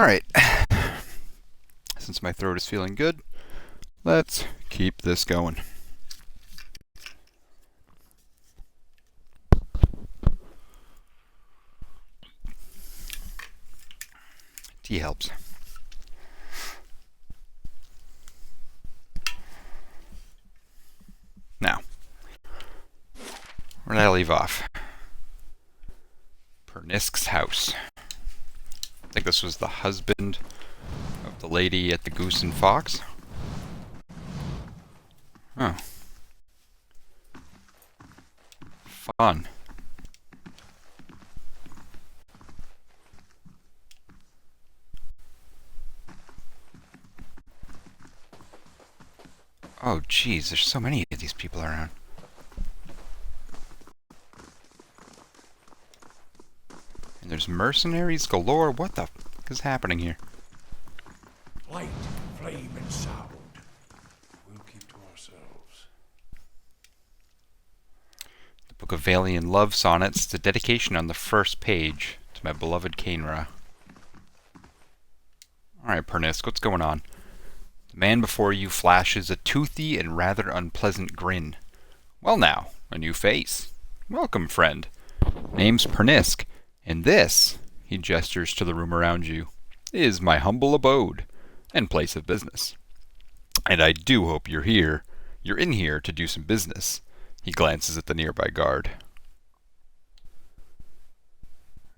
Alright. Since my throat is feeling good, let's keep this going. Tea helps. Now, where did I leave off? Pernisk's house. I think this was the husband of the lady at the Goose and Fox. Oh. Fun. Oh, geez, there's so many of these people around. And there's mercenaries galore. What the fuck is happening here? Light, flame, and sound. We'll keep to ourselves. The Book of Valian Love Sonnets. It's a dedication on the first page to my beloved Cainra. Alright, Pernisk, what's going on? The man before you flashes a toothy and rather unpleasant grin. Well now, a new face. Welcome, friend. Name's Pernisk, and this, he gestures to the room around you, is my humble abode and place of business. And I do hope you're in here to do some business. He glances at the nearby guard.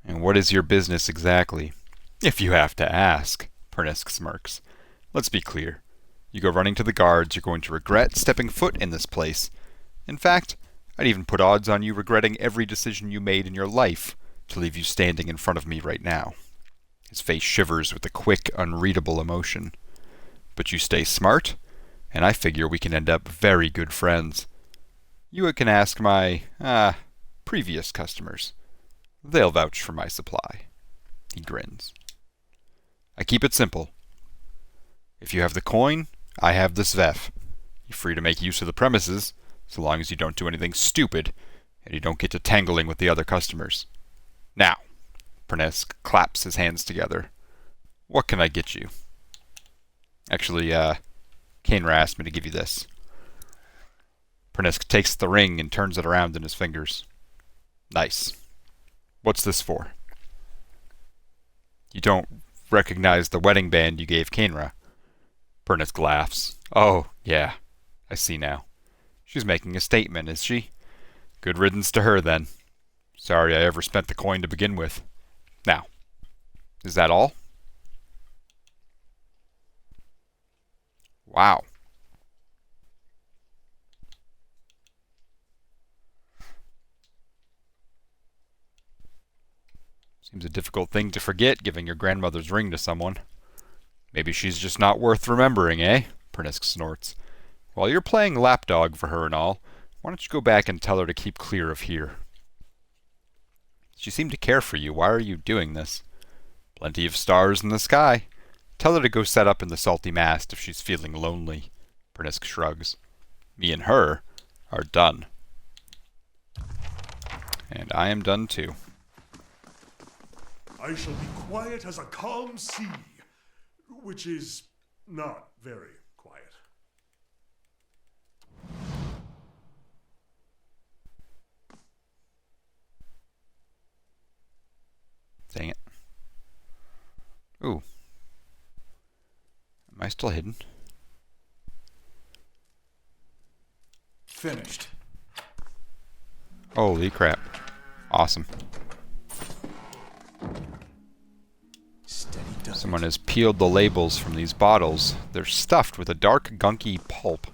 And what is your business exactly? If you have to ask, Pernisk smirks. Let's be clear. You go running to the guards, you're going to regret stepping foot in this place. In fact, I'd even put odds on you regretting every decision you made in your life to leave you standing in front of me right now. His face shivers with a quick, unreadable emotion. But you stay smart, and I figure we can end up very good friends. You can ask my, previous customers. They'll vouch for my supply. He grins. I keep it simple. If you have the coin, I have the Svef. You're free to make use of the premises, so long as you don't do anything stupid, and you don't get to tangling with the other customers. Now, Pernisk claps his hands together. What can I get you? Actually, Cainra asked me to give you this. Pernisk takes the ring and turns it around in his fingers. Nice. What's this for? You don't recognize the wedding band you gave Cainra. Pernisk laughs. Oh, yeah. I see now. She's making a statement, is she? Good riddance to her, then. Sorry I ever spent the coin to begin with. Now, is that all? Wow. Seems a difficult thing to forget, giving your grandmother's ring to someone. Maybe she's just not worth remembering, eh? Pernisk snorts. While you're playing lapdog for her and all, why don't you go back and tell her to keep clear of here? She seemed to care for you. Why are you doing this? Plenty of stars in the sky. Tell her to go set up in the salty mast if she's feeling lonely. Pernisk shrugs. Me and her are done. And I am done too. I shall be quiet as a calm sea, which is not very quiet. Dang it. Ooh. Am I still hidden? Finished. Holy crap. Awesome. Someone has peeled the labels from these bottles. They're stuffed with a dark, gunky pulp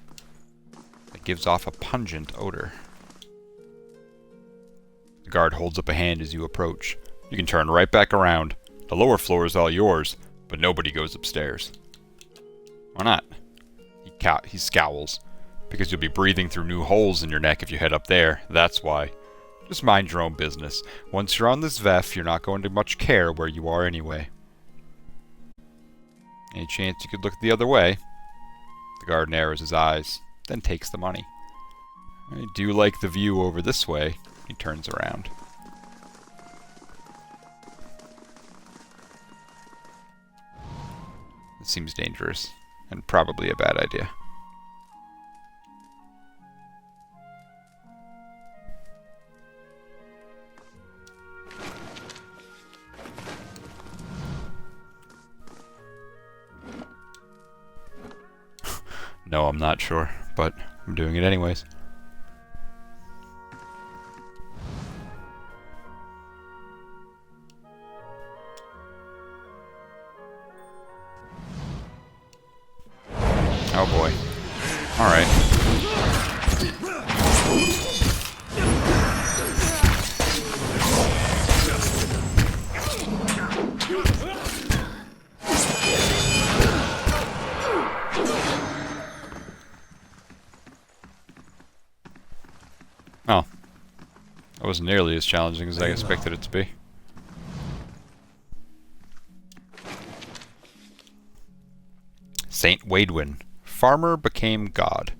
that gives off a pungent odor. The guard holds up a hand as you approach. You can turn right back around. The lower floor is all yours, but nobody goes upstairs. Why not? He scowls. Because you'll be breathing through new holes in your neck if you head up there. That's why. Just mind your own business. Once you're on this VEF, you're not going to much care where you are anyway. Any chance you could look the other way? The guard narrows his eyes, then takes the money. I do like the view over this way. He turns around. It seems dangerous, and probably a bad idea. No, I'm not sure, but I'm doing it anyways. Oh boy. Alright. Oh. That wasn't nearly as challenging as I expected it to be. Saint Waidwin. Farmer became god.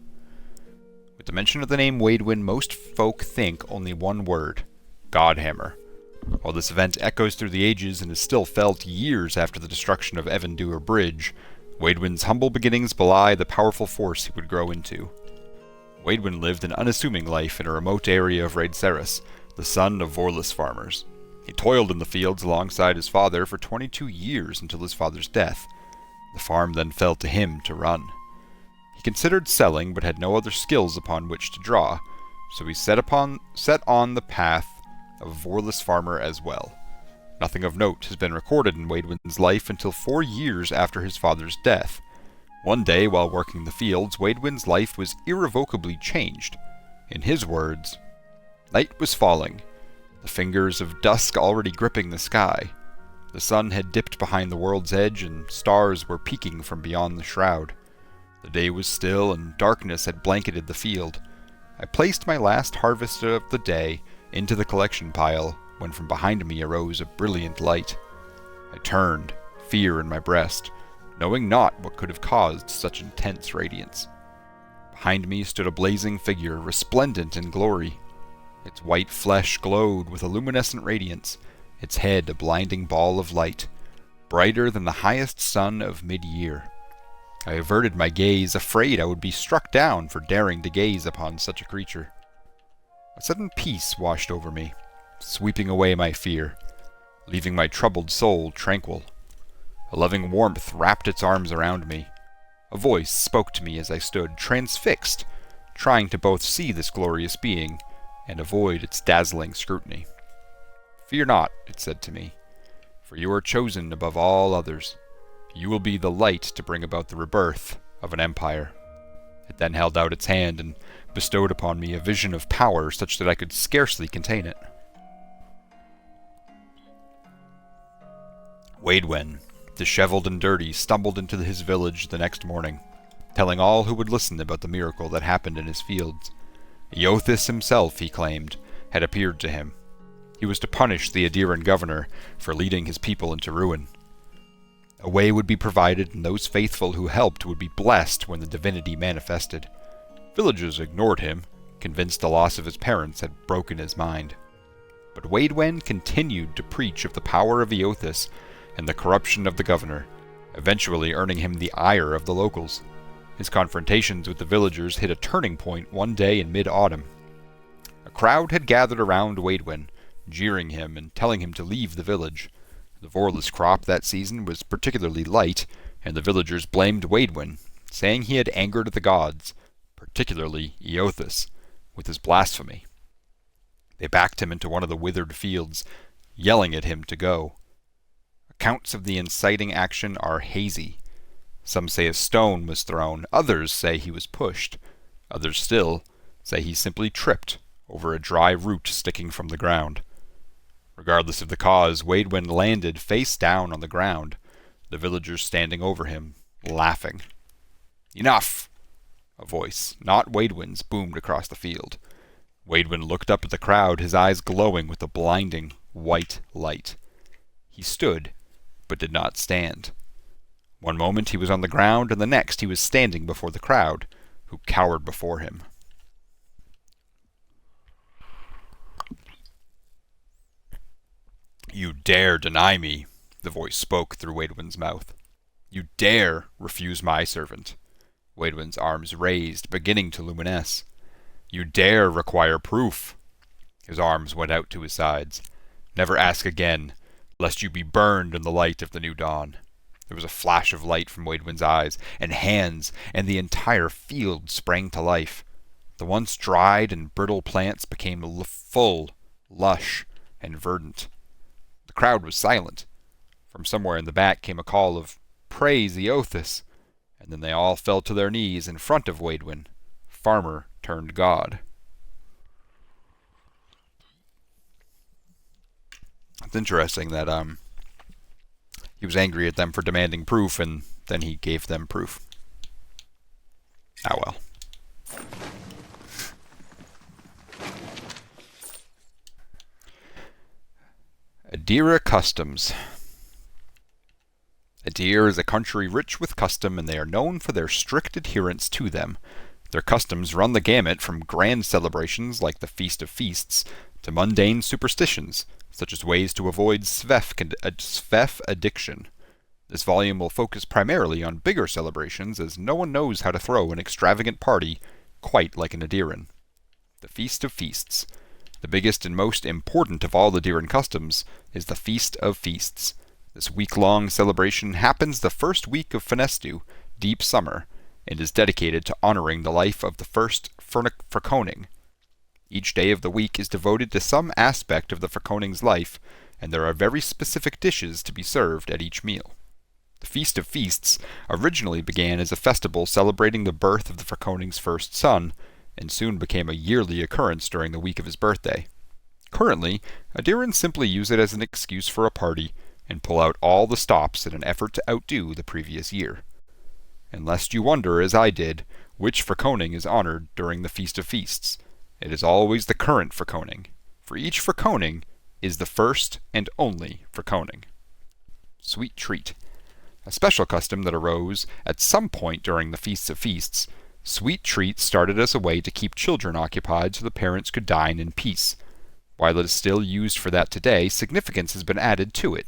With the mention of the name Waidwin, most folk think only one word. Godhammer. While this event echoes through the ages and is still felt years after the destruction of Evandour Bridge, Waidwin's humble beginnings belie the powerful force he would grow into. Waidwin lived an unassuming life in a remote area of Raidceris, the son of Vorless farmers. He toiled in the fields alongside his father for 22 years until his father's death. The farm then fell to him to run. He considered selling, but had no other skills upon which to draw, so he set on the path of a Vorless farmer as well. Nothing of note has been recorded in Waidwin's life until 4 years after his father's death. One day, while working the fields, Waidwin's life was irrevocably changed. In his words, "Night was falling, the fingers of dusk already gripping the sky. The sun had dipped behind the world's edge, and stars were peeking from beyond the shroud. The day was still, and darkness had blanketed the field. I placed my last harvest of the day into the collection pile, when from behind me arose a brilliant light. I turned, fear in my breast, knowing not what could have caused such intense radiance. Behind me stood a blazing figure, resplendent in glory. Its white flesh glowed with a luminescent radiance, its head a blinding ball of light, brighter than the highest sun of mid-year. I averted my gaze, afraid I would be struck down for daring to gaze upon such a creature. A sudden peace washed over me, sweeping away my fear, leaving my troubled soul tranquil. A loving warmth wrapped its arms around me. A voice spoke to me as I stood, transfixed, trying to both see this glorious being and avoid its dazzling scrutiny. "Fear not," it said to me, "for you are chosen above all others. You will be the light to bring about the rebirth of an empire." It then held out its hand and bestowed upon me a vision of power such that I could scarcely contain it. Waidwin, disheveled and dirty, stumbled into his village the next morning, telling all who would listen about the miracle that happened in his fields. Eothas himself, he claimed, had appeared to him. He was to punish the Adiran governor for leading his people into ruin. A way would be provided, and those faithful who helped would be blessed when the divinity manifested. Villagers ignored him, convinced the loss of his parents had broken his mind. But Waidwen continued to preach of the power of Eothas and the corruption of the governor, eventually earning him the ire of the locals. His confrontations with the villagers hit a turning point one day in mid-autumn. A crowd had gathered around Waidwen, jeering him and telling him to leave the village. The Vorless crop that season was particularly light, and the villagers blamed Waidwen, saying he had angered the gods, particularly Eothas, with his blasphemy. They backed him into one of the withered fields, yelling at him to go. Accounts of the inciting action are hazy. Some say a stone was thrown, others say he was pushed, others still say he simply tripped over a dry root sticking from the ground. Regardless of the cause, Waidwen landed face down on the ground, the villagers standing over him, laughing. "Enough!" A voice, not Waidwen's, boomed across the field. Waidwen looked up at the crowd, his eyes glowing with a blinding white light. He stood, but did not stand. One moment he was on the ground, and the next he was standing before the crowd, who cowered before him. "You dare deny me," the voice spoke through Waidwen's mouth. You dare refuse my servant. Waidwin's arms raised, beginning to luminesce. You dare require proof. His arms went out to his sides. Never ask again, lest you be burned in the light of the new dawn. There was a flash of light from Waidwin's eyes and hands, and the entire field sprang to life. The once dried and brittle plants became full, lush, and verdant. The crowd was silent. From somewhere in the back came a call of, "Praise Eothas!" And then they all fell to their knees in front of Waidwin. Farmer turned god. It's interesting that he was angry at them for demanding proof, and then he gave them proof. Ah well. Adira customs. Adir is a country rich with custom, and they are known for their strict adherence to them. Their customs run the gamut from grand celebrations like the Feast of Feasts to mundane superstitions, such as ways to avoid svef addiction. This volume will focus primarily on bigger celebrations, as no one knows how to throw an extravagant party quite like an Adiran. The Feast of Feasts. The biggest and most important of all the Adiran customs is the Feast of Feasts. This week-long celebration happens the first week of Fenestu, deep summer, and is dedicated to honoring the life of the first Frekoning. Each day of the week is devoted to some aspect of the Frekoning's life, and there are very specific dishes to be served at each meal. The Feast of Feasts originally began as a festival celebrating the birth of the Frekoning's first son, and soon became a yearly occurrence during the week of his birthday. Currently, Adirans simply use it as an excuse for a party, and pull out all the stops in an effort to outdo the previous year. And lest you wonder, as I did, which Frekoning is honored during the Feast of Feasts, it is always the current Frekoning, for each Frekoning is the first and only Frekoning. Sweet treat. A special custom that arose at some point during the Feasts of Feasts, sweet treats started as a way to keep children occupied so the parents could dine in peace. While it is still used for that today, significance has been added to it.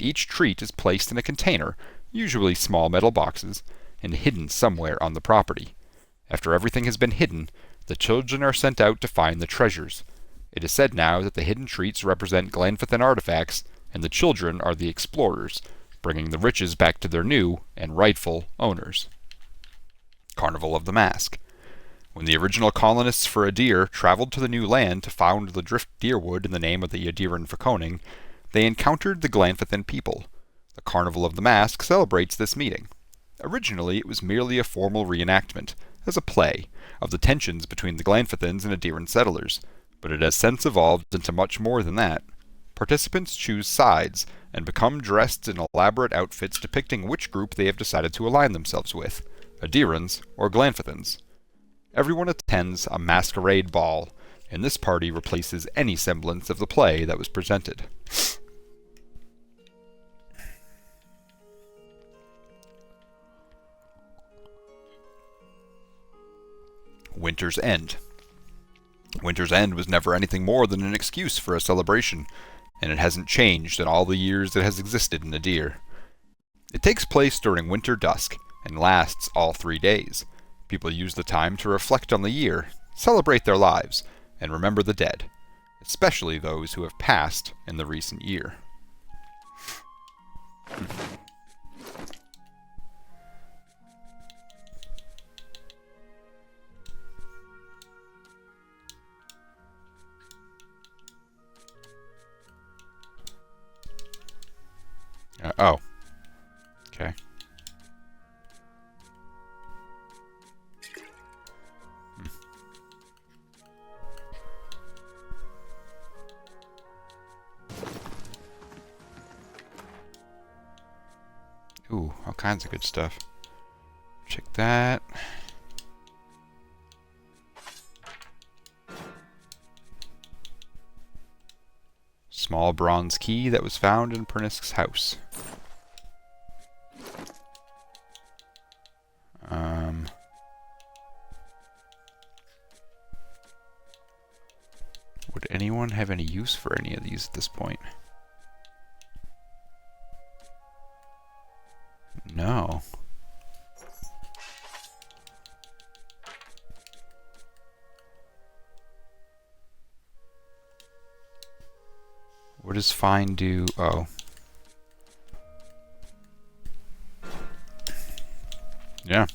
Each treat is placed in a container, usually small metal boxes, and hidden somewhere on the property. After everything has been hidden, the children are sent out to find the treasures. It is said now that the hidden treats represent Glanfathan artifacts, and the children are the explorers, bringing the riches back to their new and rightful owners. Carnival of the Mask. When the original colonists for Adir traveled to the new land to found the Drift Deerwood in the name of the Adiran Frekoning, they encountered the Glanfathan people. The Carnival of the Mask celebrates this meeting. Originally, it was merely a formal reenactment, as a play, of the tensions between the Glanfathans and Adiran settlers, but it has since evolved into much more than that. Participants choose sides, and become dressed in elaborate outfits depicting which group they have decided to align themselves with, Adirans or Glanfathans. Everyone attends a masquerade ball, and this party replaces any semblance of the play that was presented. Winter's End. Winter's End was never anything more than an excuse for a celebration, and it hasn't changed in all the years it has existed in Adir. It takes place during winter dusk, and lasts all 3 days. People use the time to reflect on the year, celebrate their lives, and remember the dead, especially those who have passed in the recent year. Oh. Okay. Ooh, all kinds of good stuff. Check that. Small bronze key that was found in Pernisk's house. Would anyone have any use for any of these at this point? No. no. What does fine do? Oh. Yeah.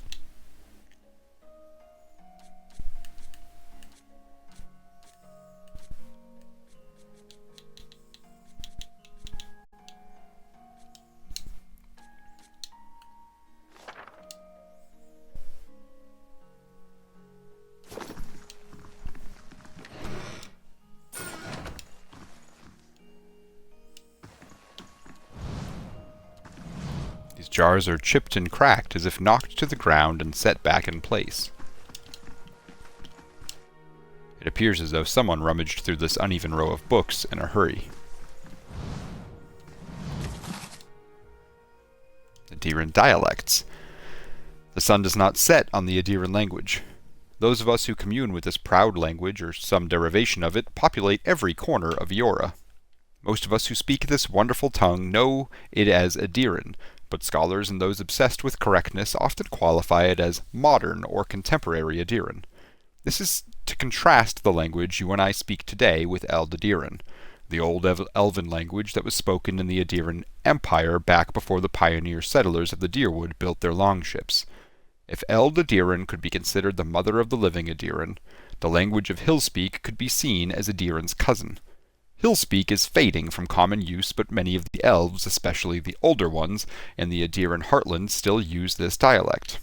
These jars are chipped and cracked as if knocked to the ground and set back in place. It appears as though someone rummaged through this uneven row of books in a hurry. Adiran dialects. The sun does not set on the Adiran language. Those of us who commune with this proud language, or some derivation of it, populate every corner of Eora. Most of us who speak this wonderful tongue know it as Adiran, but scholars and those obsessed with correctness often qualify it as modern or contemporary Adiran. This is to contrast the language you and I speak today with Adiran, the old Elven language that was spoken in the Adiran Empire back before the pioneer settlers of the Dyrwood built their longships. If Adiran could be considered the mother of the living Adiran, the language of Hillspeak could be seen as Adiran's cousin. Hillspeak is fading from common use, but many of the elves, especially the older ones, in the Adiran heartland still use this dialect.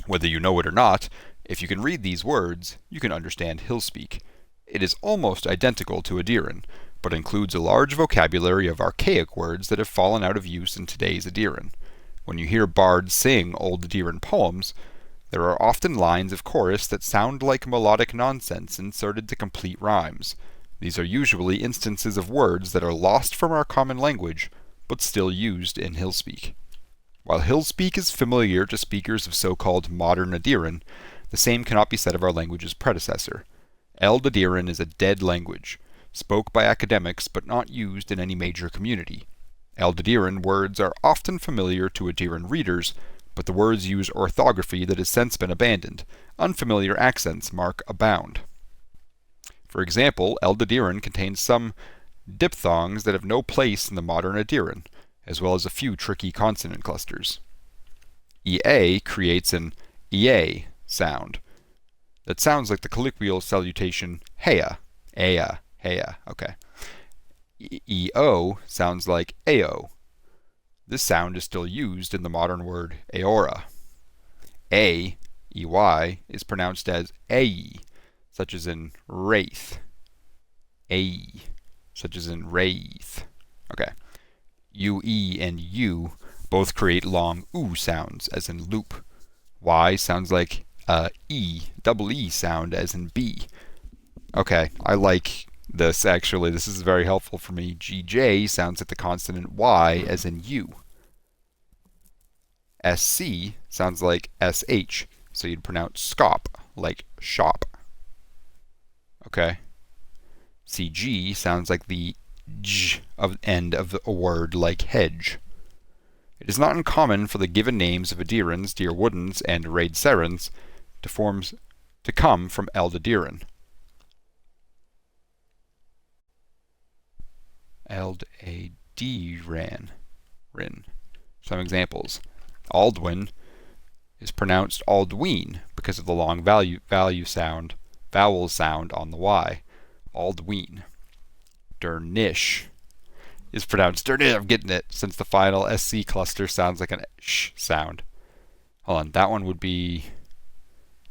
Whether you know it or not, if you can read these words, you can understand Hillspeak. It is almost identical to Adiran, but includes a large vocabulary of archaic words that have fallen out of use in today's Adiran. When you hear bards sing old Adiran poems, there are often lines of chorus that sound like melodic nonsense inserted to complete rhymes. These are usually instances of words that are lost from our common language, but still used in Hillspeak. While Hillspeak is familiar to speakers of so-called modern Adiran, the same cannot be said of our language's predecessor. Adiran is a dead language, spoke by academics but not used in any major community. Adiran words are often familiar to Adiran readers, but the words use orthography that has since been abandoned. Unfamiliar accents mark abound. For example, Adiran contains some diphthongs that have no place in the modern Adiran, as well as a few tricky consonant clusters. EA creates an EA sound that sounds like the colloquial salutation heya, ea, heya, okay. EO sounds like AO. This sound is still used in the modern word Eora. A, EY, is pronounced as AE, such as in wraith. A, such as in wraith. Okay. UE and U both create long OO sounds, as in loop. Y sounds like double E sound, as in bee. Okay, I like this actually. This is very helpful for me. GJ sounds like the consonant Y, as in U. SC sounds like SH, so you'd pronounce scop, like shop. Okay. CG sounds like the j of end of a word, like hedge. It is not uncommon for the given names of Adirans, Dyrwoodans, and Raidserans to come from Adiran. Adiran. Some examples. Aldwin is pronounced Aldween because of the long vowel sound on the Y. Aldween. Dernish is pronounced Dernish. I'm getting it, since the final SC cluster sounds like an sh sound. Hold on, that one would be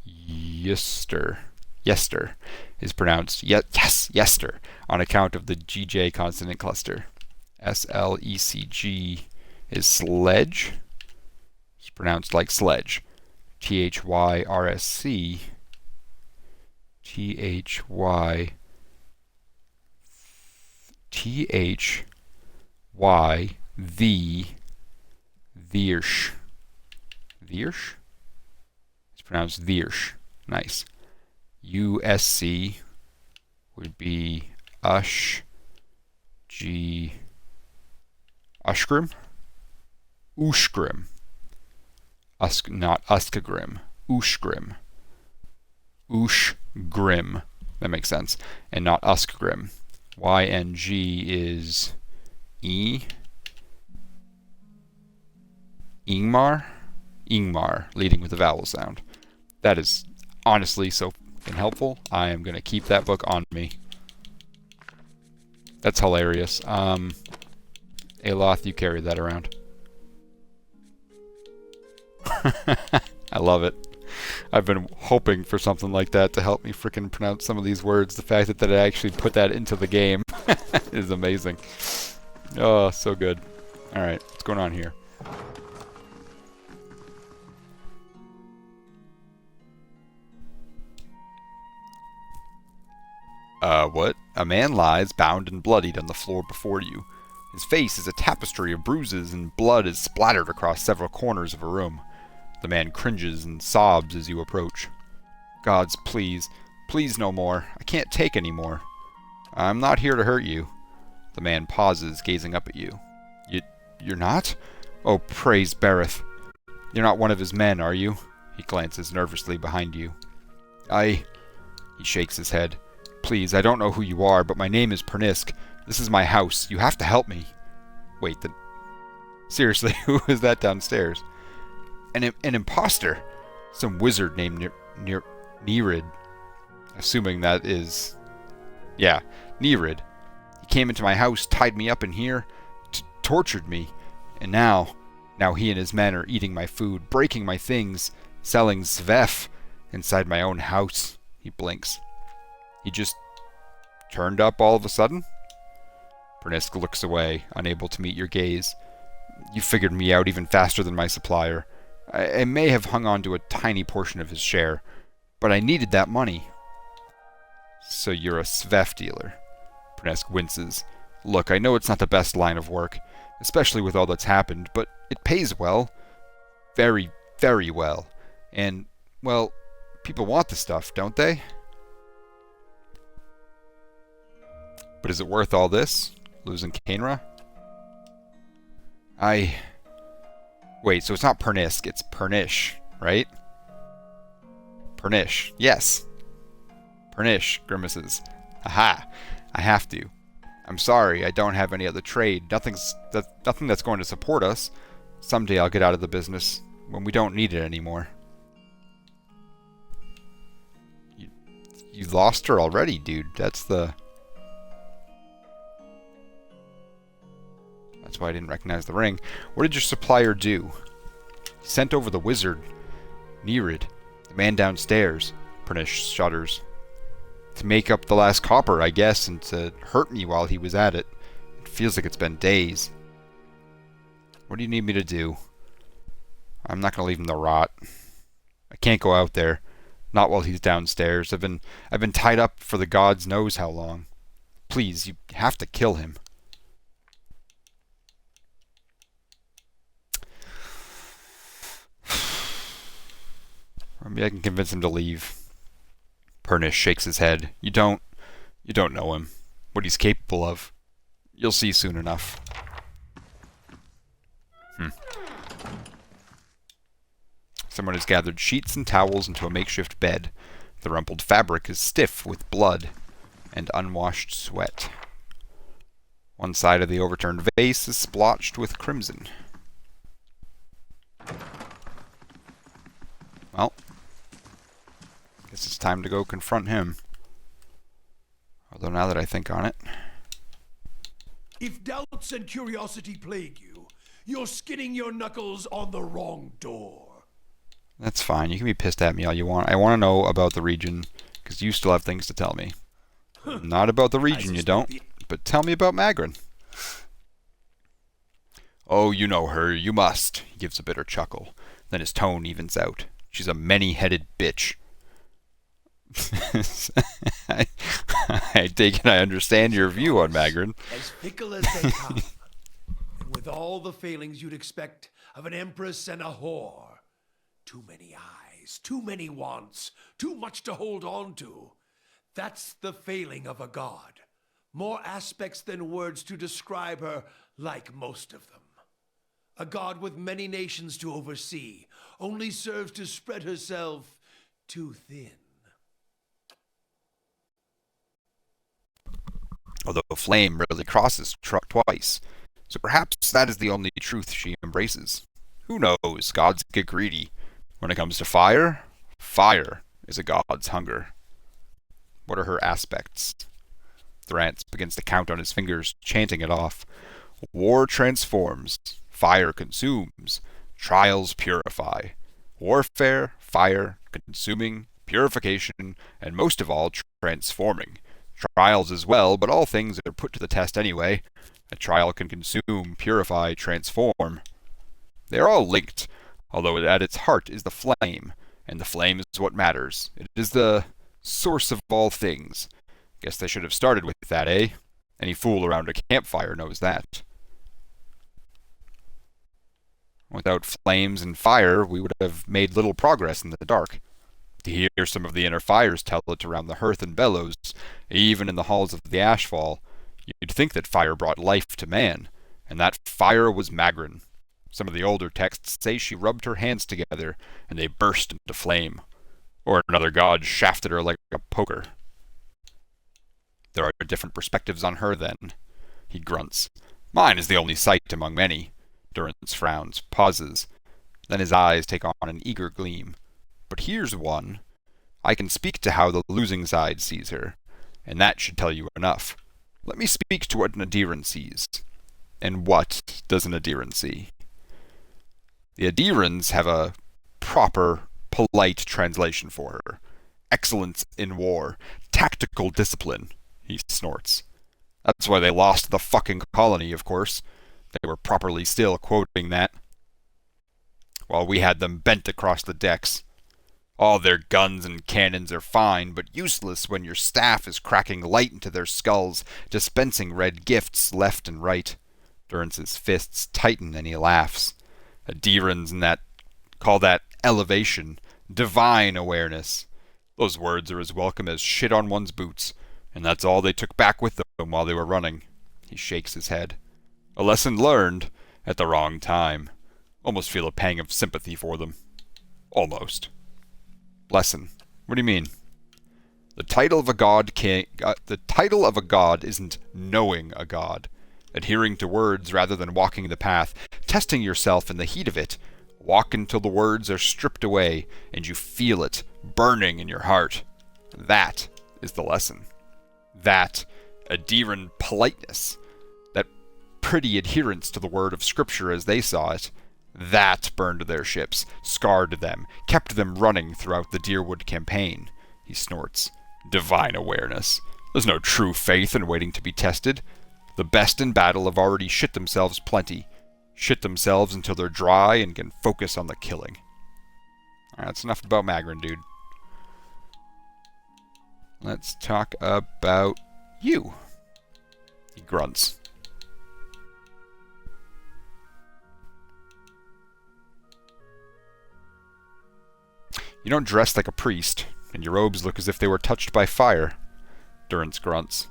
yester. Yester is pronounced yester on account of the GJ consonant cluster. SLECG is sledge. It's pronounced like sledge. THYRSC. Thiersch. Thiersch? It's pronounced Thiersch. Nice. USC would be Ushgrim. Not Uskgrim. Ushgrim. Ushgrim. That makes sense. And not Uskgrim. YNG is E. Ingmar? Ingmar, leading with a vowel sound. That is honestly so helpful. I am going to keep that book on me. That's hilarious. Aloth, you carry that around. I love it. I've been hoping for something like that to help me freaking pronounce some of these words. The fact that I actually put that into the game is amazing. Oh, so good. Alright, what's going on here? What? A man lies, bound and bloodied, on the floor before you. His face is a tapestry of bruises, and blood is splattered across several corners of a room. The man cringes and sobs as you approach. Gods, please. Please no more. I can't take any more. I'm not here to hurt you. The man pauses, gazing up at you. You're not? Oh, praise Bereth. You're not one of his men, are you? He glances nervously behind you. He shakes his head. Please, I don't know who you are, but my name is Pernisk. This is my house. You have to help me. Wait, seriously, who is that downstairs? An imposter. Some wizard named Nerid. Assuming that is... Yeah, Nerid. He came into my house, tied me up in here, tortured me. And now he and his men are eating my food, breaking my things, selling svef inside my own house. He blinks. He just turned up all of a sudden? Pernisk looks away, unable to meet your gaze. You figured me out even faster than my supplier. I may have hung on to a tiny portion of his share, but I needed that money. So you're a svef dealer. Pernisk winces. Look, I know it's not the best line of work, especially with all that's happened, but it pays well. Very, very well. And, well, people want the stuff, don't they? But is it worth all this? Losing Kainra? Wait, so it's not Pernisk, it's Pernish, right? Pernish, yes. Pernish grimaces. Aha! I have to. I'm sorry, I don't have any other trade. Nothing that's going to support us. Someday I'll get out of the business, when we don't need it anymore. You lost her already, dude. That's why I didn't recognize the ring. What did your supplier do? He sent over the wizard, Nerid, the man downstairs. Pernish shudders. To make up the last copper, I guess, and to hurt me while he was at it. It feels like it's been days. What do you need me to do? I'm not gonna leave him to rot. I can't go out there. Not while he's downstairs. I've been tied up for the gods knows how long. Please, you have to kill him. Or maybe I can convince him to leave. Pernish shakes his head. You don't know him. What he's capable of. You'll see soon enough. Someone has gathered sheets and towels into a makeshift bed. The rumpled fabric is stiff with blood and unwashed sweat. One side of the overturned vase is splotched with crimson. Well, guess it's time to go confront him. Although now that I think on it... If doubts and curiosity plague you, you're skinning your knuckles on the wrong door. That's fine. You can be pissed at me all you want. I want to know about the region, because you still have things to tell me. Not about the region, you don't. But tell me about Magrin. Oh, you know her. You must. He gives a bitter chuckle. Then his tone evens out. She's a many-headed bitch. I take it I understand your view on Magrin. As fickle as they come. And with all the failings you'd expect of an empress and a whore. Too many eyes, too many wants, too much to hold on to. That's the failing of a god. More aspects than words to describe her, like most of them. A god with many nations to oversee, only serves to spread herself too thin. Although flame rarely crosses twice, so perhaps that is the only truth she embraces. Who knows? Gods get greedy. When it comes to fire, fire is a god's hunger. What are her aspects? Thorance begins to count on his fingers, chanting it off. War transforms, fire consumes, trials purify. Warfare, fire, consuming, purification, and most of all, transforming. Trials as well, but all things are put to the test anyway. A trial can consume, purify, transform. They are all linked, although at its heart is the flame, and the flame is what matters. It is the source of all things. Guess they should have started with that, eh? Any fool around a campfire knows that. Without flames and fire, we would have made little progress in the dark. To hear some of the inner fires tell it around the hearth and bellows, even in the halls of the Ashfall, you'd think that fire brought life to man, and that fire was Magrin. Some of the older texts say she rubbed her hands together, and they burst into flame. Or another god shafted her like a poker. There are different perspectives on her, then. He grunts. Mine is the only sight among many. Durrance frowns, pauses. Then his eyes take on an eager gleam. But here's one. I can speak to how the losing side sees her, and that should tell you enough. Let me speak to what Nadiran sees. And what does Nadiran see? The Adirans have a proper, polite translation for her. Excellence in war. Tactical discipline, he snorts. That's why they lost the fucking colony, of course. They were properly still quoting that. While we had them bent across the decks. All their guns and cannons are fine, but useless when your staff is cracking light into their skulls, dispensing red gifts left and right. Durrance's fists tighten and he laughs. Adirans and that call that elevation, divine awareness. Those words are as welcome as shit on one's boots, and that's all they took back with them while they were running. He shakes his head. A lesson learned at the wrong time. Almost feel a pang of sympathy for them. Almost. Lesson. What do you mean? The title of a god isn't knowing a god, adhering to words rather than walking the path, testing yourself in the heat of it. Walk until the words are stripped away and you feel it burning in your heart. That is the lesson. That Adiran politeness, that pretty adherence to the word of Scripture as they saw it, that burned their ships, scarred them, kept them running throughout the Deerwood campaign. He snorts. Divine awareness. There's no true faith in waiting to be tested. The best in battle have already shit themselves plenty. Shit themselves until they're dry and can focus on the killing. Alright, that's enough about Magrin, dude. Let's talk about you. He grunts. You don't dress like a priest, and your robes look as if they were touched by fire. Durrance grunts.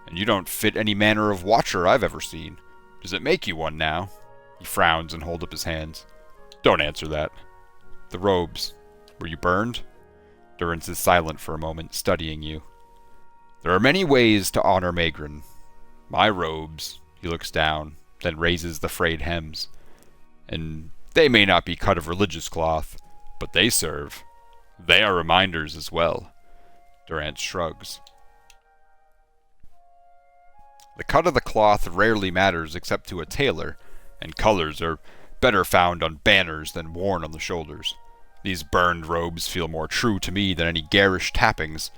And you don't fit any manner of watcher I've ever seen. Does it make you one now? He frowns and holds up his hands. Don't answer that. The robes. Were you burned? Durrance is silent for a moment, studying you. There are many ways to honor Magrin. My robes, he looks down, then raises the frayed hems. And they may not be cut of religious cloth, but they serve. They are reminders as well. Durrance shrugs. The cut of the cloth rarely matters except to a tailor, and colors are better found on banners than worn on the shoulders. These burned robes feel more true to me than any garish trappings,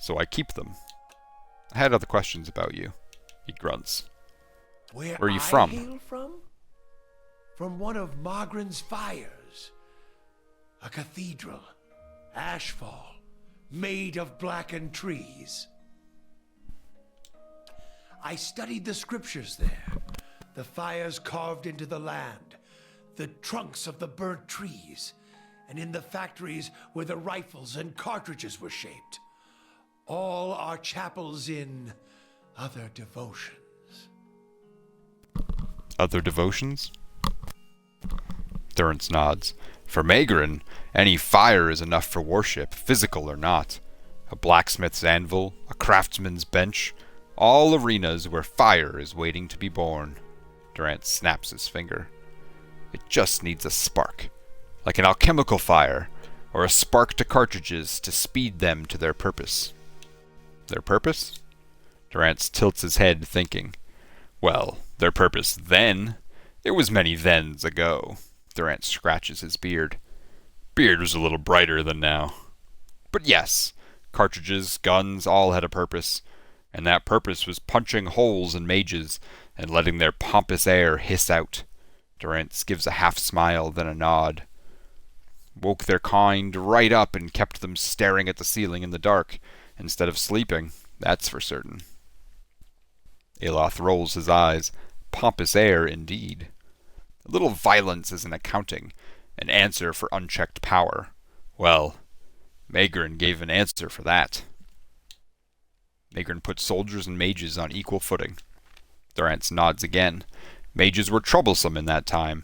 so I keep them. I had other questions about you. He grunts. Where are you I from? Hail from? From one of Magrin's fires. A cathedral, Ashfall, made of blackened trees. I studied the scriptures there, the fires carved into the land, the trunks of the burnt trees, and in the factories where the rifles and cartridges were shaped. All are chapels in other devotions. Other devotions? Durance nods. For Magrin, any fire is enough for worship, physical or not. A blacksmith's anvil, a craftsman's bench, all arenas where fire is waiting to be born. Durance snaps his finger. It just needs a spark, like an alchemical fire, or a spark to cartridges to speed them to their purpose. Their purpose? Durance tilts his head, thinking. Well, their purpose then? It was many thens ago. Durance scratches his beard. Beard was a little brighter than now. But yes, cartridges, guns, all had a purpose, and that purpose was punching holes in mages and letting their pompous air hiss out. Durance gives a half smile, then a nod. Woke their kind right up and kept them staring at the ceiling in the dark, instead of sleeping, that's for certain. Aloth rolls his eyes. Pompous air, indeed. A little violence is an accounting, an answer for unchecked power. Well, Magrin gave an answer for that. Magrin put soldiers and mages on equal footing. Durance nods again. Mages were troublesome in that time.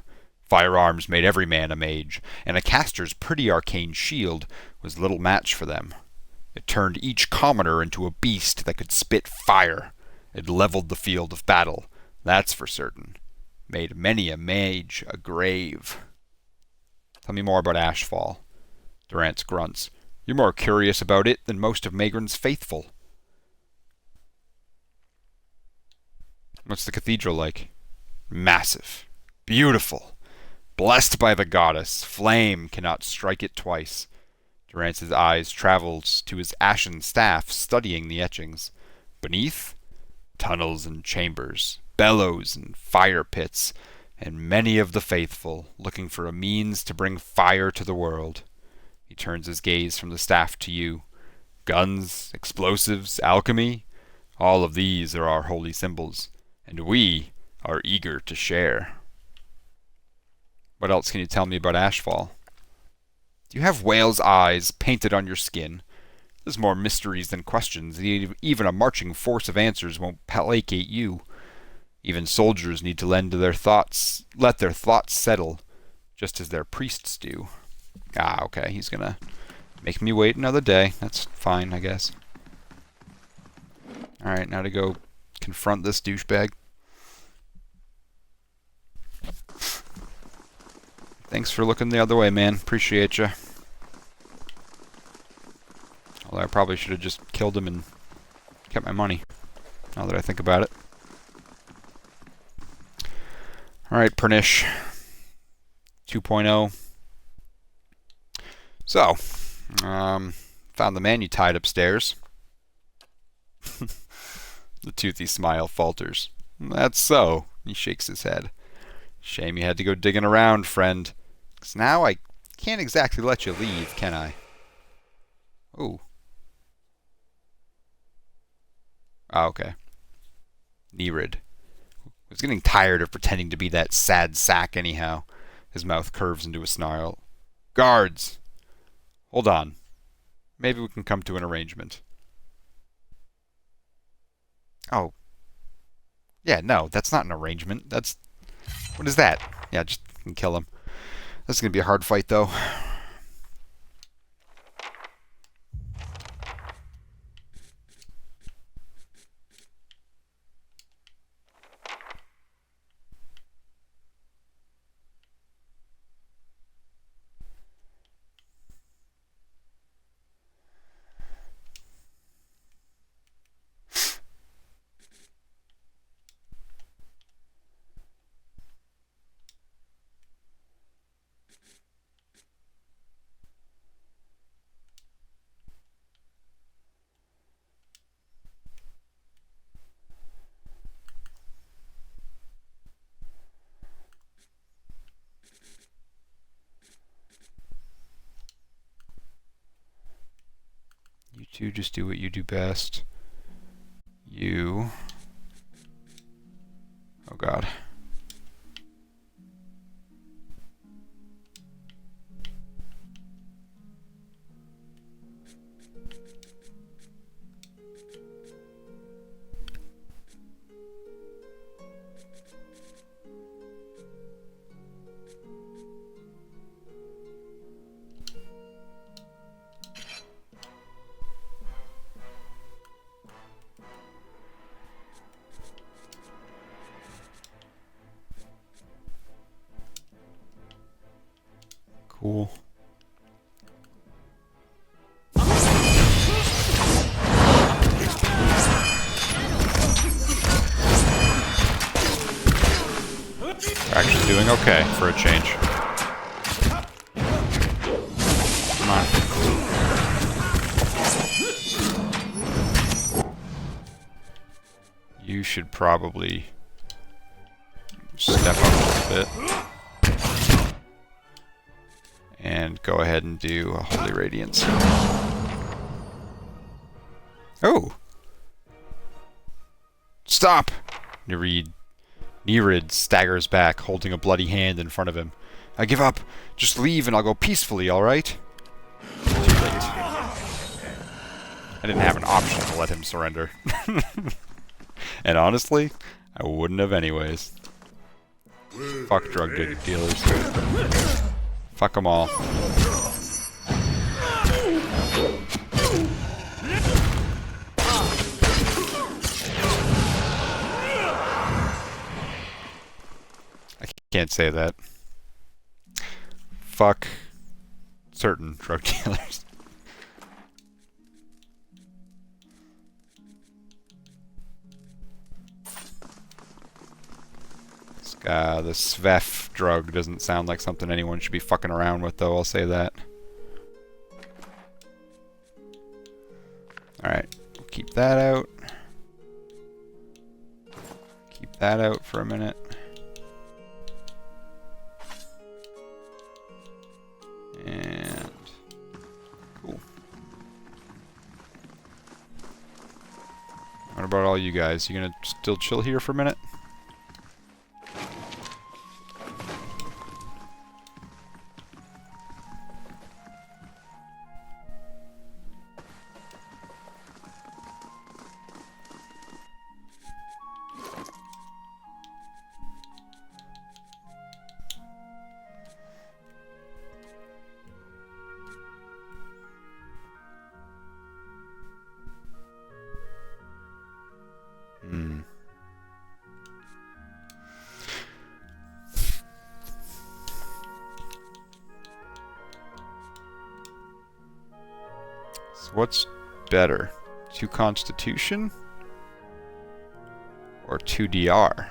Firearms made every man a mage, and a caster's pretty arcane shield was little match for them. It turned each commoner into a beast that could spit fire. It leveled the field of battle, that's for certain. Made many a mage a grave. Tell me more about Ashfall. Durance grunts. You're more curious about it than most of Magrin's faithful. What's the cathedral like? Massive. Beautiful. Blessed by the goddess. Flame cannot strike it twice. Durance's eyes traveled to his ashen staff, studying the etchings. Beneath? Tunnels and chambers, bellows and fire pits, and many of the faithful, looking for a means to bring fire to the world. He turns his gaze from the staff to you. Guns, explosives, alchemy, all of these are our holy symbols, and we are eager to share. What else can you tell me about Ashfall? Do you have whale's eyes painted on your skin? There's more mysteries than questions. Even a marching force of answers won't placate you. Even soldiers need to let their thoughts settle, just as their priests do. Ah, okay, he's gonna make me wait another day. That's fine, I guess. Alright, now to go confront this douchebag. Thanks for looking the other way, man. Appreciate you. Although I probably should have just killed him and kept my money, now that I think about it. Alright, Pernish. 2.0. So, found the man you tied upstairs. The toothy smile falters. That's so. He shakes his head. Shame you had to go digging around, friend. 'Cause now I can't exactly let you leave, can I? Ooh. Ah, okay. Nerid. Was getting tired of pretending to be that sad sack anyhow. His mouth curves into a snarl. Guards! Hold on. Maybe we can come to an arrangement. Oh. Yeah, no, that's not an arrangement. That's... What is that? Yeah, just kill him. This is going to be a hard fight, though. You two just do what you do best. You... Oh god. Cool. We're actually doing okay for a change. Come on. You should probably step up a little bit. And go ahead and do a Holy Radiance. Oh! Stop! Nerid staggers back, holding a bloody hand in front of him. I give up. Just leave and I'll go peacefully, alright? Too late. I didn't have an option to let him surrender. And honestly, I wouldn't have anyways. Fuck drug dealers. Fuck them all. I can't say that. Fuck certain drug dealers. The Svef drug doesn't sound like something anyone should be fucking around with, though, I'll say that. Alright, we'll keep that out. Keep that out for a minute. And... cool. What about all you guys? You gonna still chill here for a minute? So what's better? 2 Constitution? Or 2 DR?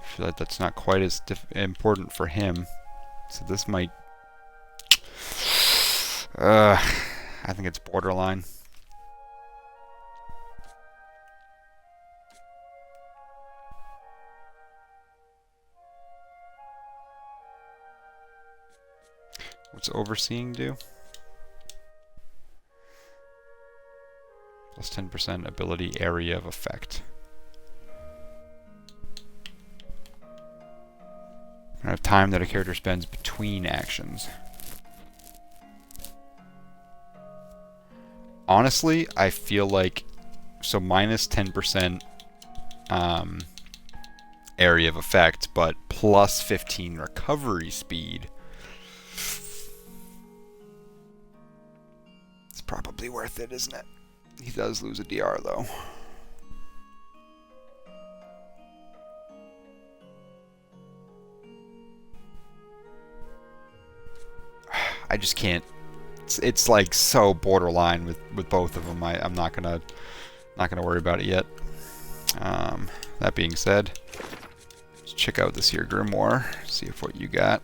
I feel like that's not quite as important for him. So this might... I think it's borderline. What's overseeing do? Plus 10% ability area of effect. Amount of time that a character spends between actions. Honestly, I feel like, so minus 10% area of effect, but plus 15 recovery speed. It's probably worth it, isn't it? He does lose a DR though. I just can't. It's like so borderline with both of them. I'm not gonna worry about it yet. That being said, let's check out this here grimoire. See if what you got.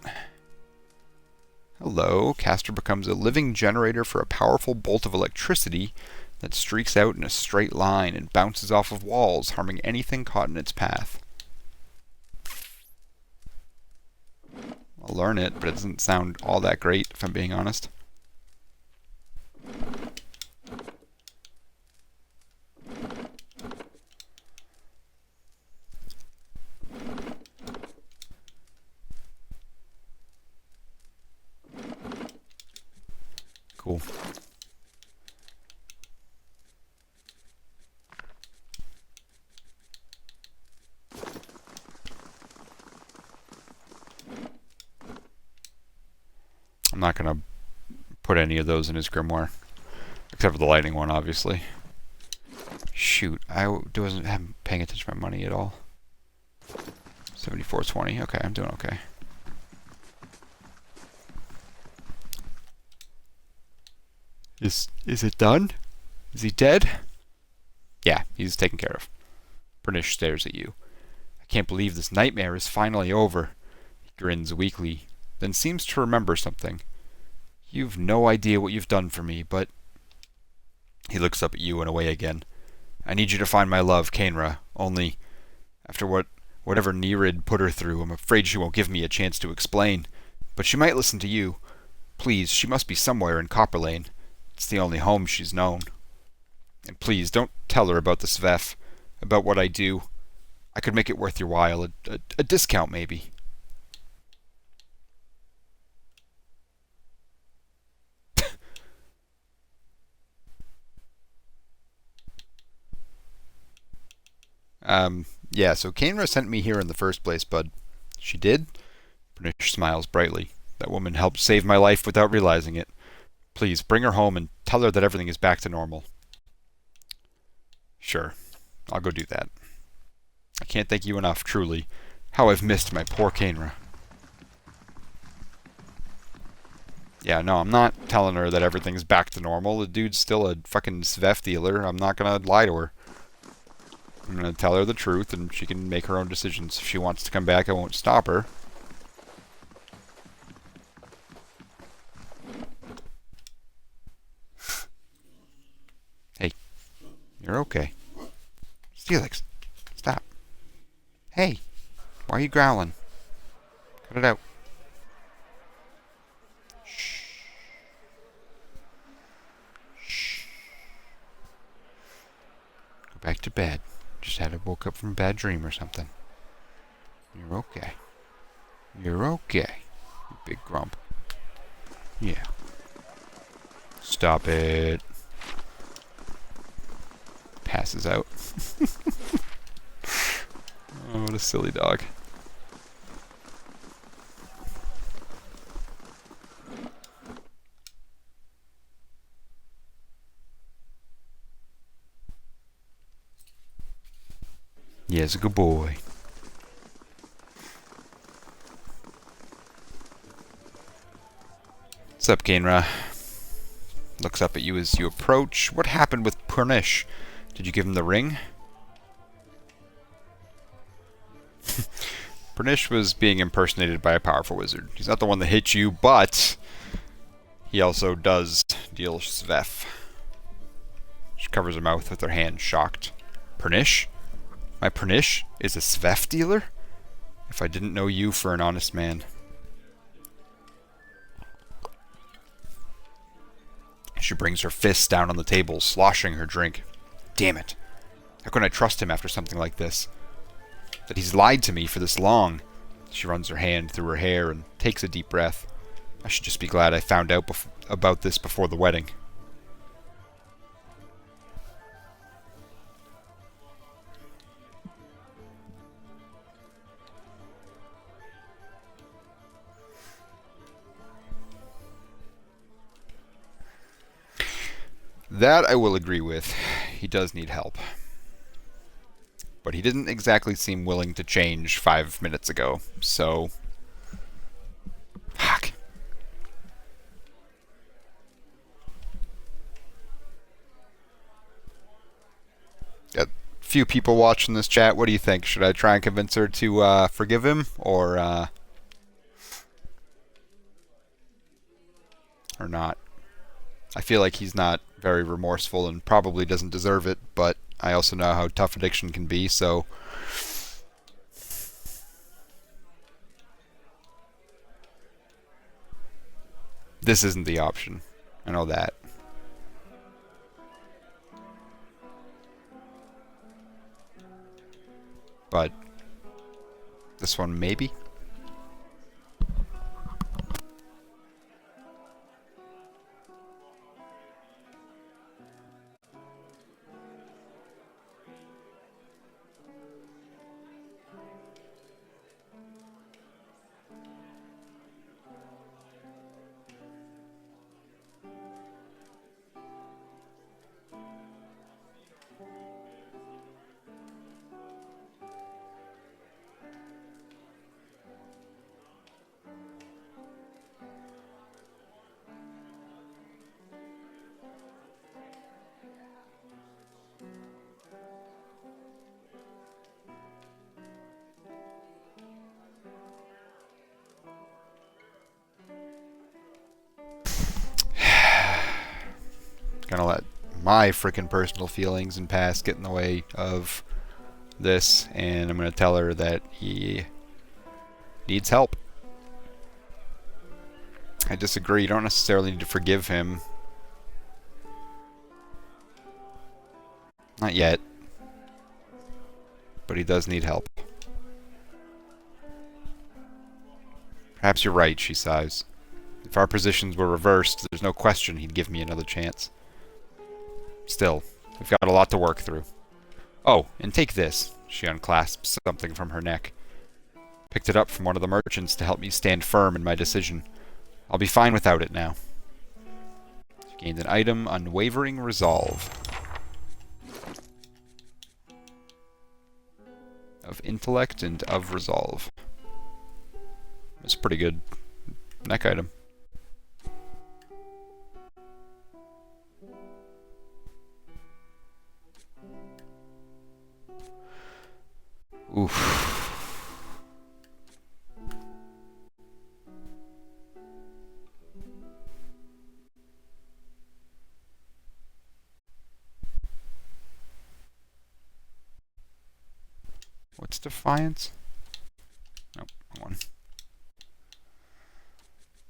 Hello, caster becomes a living generator for a powerful bolt of electricity that streaks out in a straight line and bounces off of walls, harming anything caught in its path. I'll learn it, but it doesn't sound all that great, if I'm being honest. Cool. I'm not going to put any of those in his grimoire. Except for the lightning one, obviously. Shoot, I haven't paying attention to my money at all. 74.20. Okay, I'm doing okay. Is it done? Is he dead? Yeah, he's taken care of. Pernish stares at you. I can't believe this nightmare is finally over. He grins weakly, then seems to remember something. You've no idea what you've done for me, but... He looks up at you and away again. I need you to find my love, Kainra. Only, after whatever Nerid put her through, I'm afraid she won't give me a chance to explain. But she might listen to you. Please, she must be somewhere in Copperlane. It's the only home she's known. And please, don't tell her about the Svef, about what I do. I could make it worth your while. A discount, maybe. Yeah, so Kainra sent me here in the first place, bud. She did? Pernish smiles brightly. That woman helped save my life without realizing it. Please, bring her home and tell her that everything is back to normal. Sure, I'll go do that. I can't thank you enough, truly. How I've missed my poor Kainra. Yeah, no, I'm not telling her that everything's back to normal. The dude's still a fucking Svef dealer. I'm not gonna lie to her. I'm gonna tell her the truth, and she can make her own decisions. If she wants to come back, I won't stop her. Hey, you're okay. Steelyx, stop. Hey, why are you growling? Cut it out. Shh. Shh. Go back to bed. Just woke up from a bad dream or something. You're okay. You're okay, you big grump. Yeah. Stop it. Passes out. Oh, what a silly dog. Yes, a good boy. What's up, Kainra? Looks up at you as you approach. What happened with Pernish? Did you give him the ring? Pernish was being impersonated by a powerful wizard. He's not the one that hit you, but he also does deal Svef. She covers her mouth with her hand, shocked. Pernish? My Pernish is a Svef dealer? If I didn't know you for an honest man. She brings her fists down on the table, sloshing her drink. Damn it. How can I trust him after something like this? That he's lied to me for this long. She runs her hand through her hair and takes a deep breath. I should just be glad I found out about this before the wedding. That I will agree with. He does need help. But he didn't exactly seem willing to change 5 minutes ago, so... Fuck. Got a few people watching this chat. What do you think? Should I try and convince her to forgive him, or not? I feel like he's not very remorseful and probably doesn't deserve it, but I also know how tough addiction can be, so... This isn't the option. I know that. But this one, maybe? Gonna let my freaking personal feelings and past get in the way of this, and I'm gonna tell her that he needs help. I disagree. You don't necessarily need to forgive him. Not yet. But he does need help. Perhaps you're right, she sighs. If our positions were reversed, there's no question he'd give me another chance. Still, we've got a lot to work through. Oh, and take this. She unclasps something from her neck. Picked it up from one of the merchants to help me stand firm in my decision. I'll be fine without it now. She gained an item, Unwavering Resolve. Of intellect and of resolve. It's a pretty good neck item. Oof. What's Defiance? Nope, wrong one.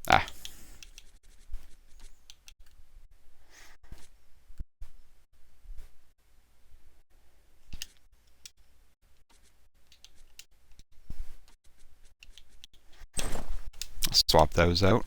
Ah. I'll swap those out.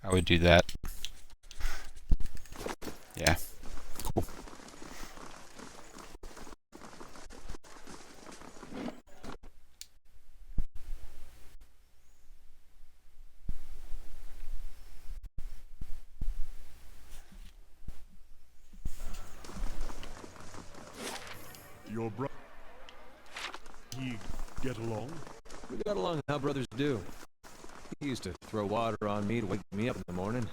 I would do that. Yeah. Cool. Your brother, he get along? We got along how brothers do. He used to throw water on me to wake me up in the morning.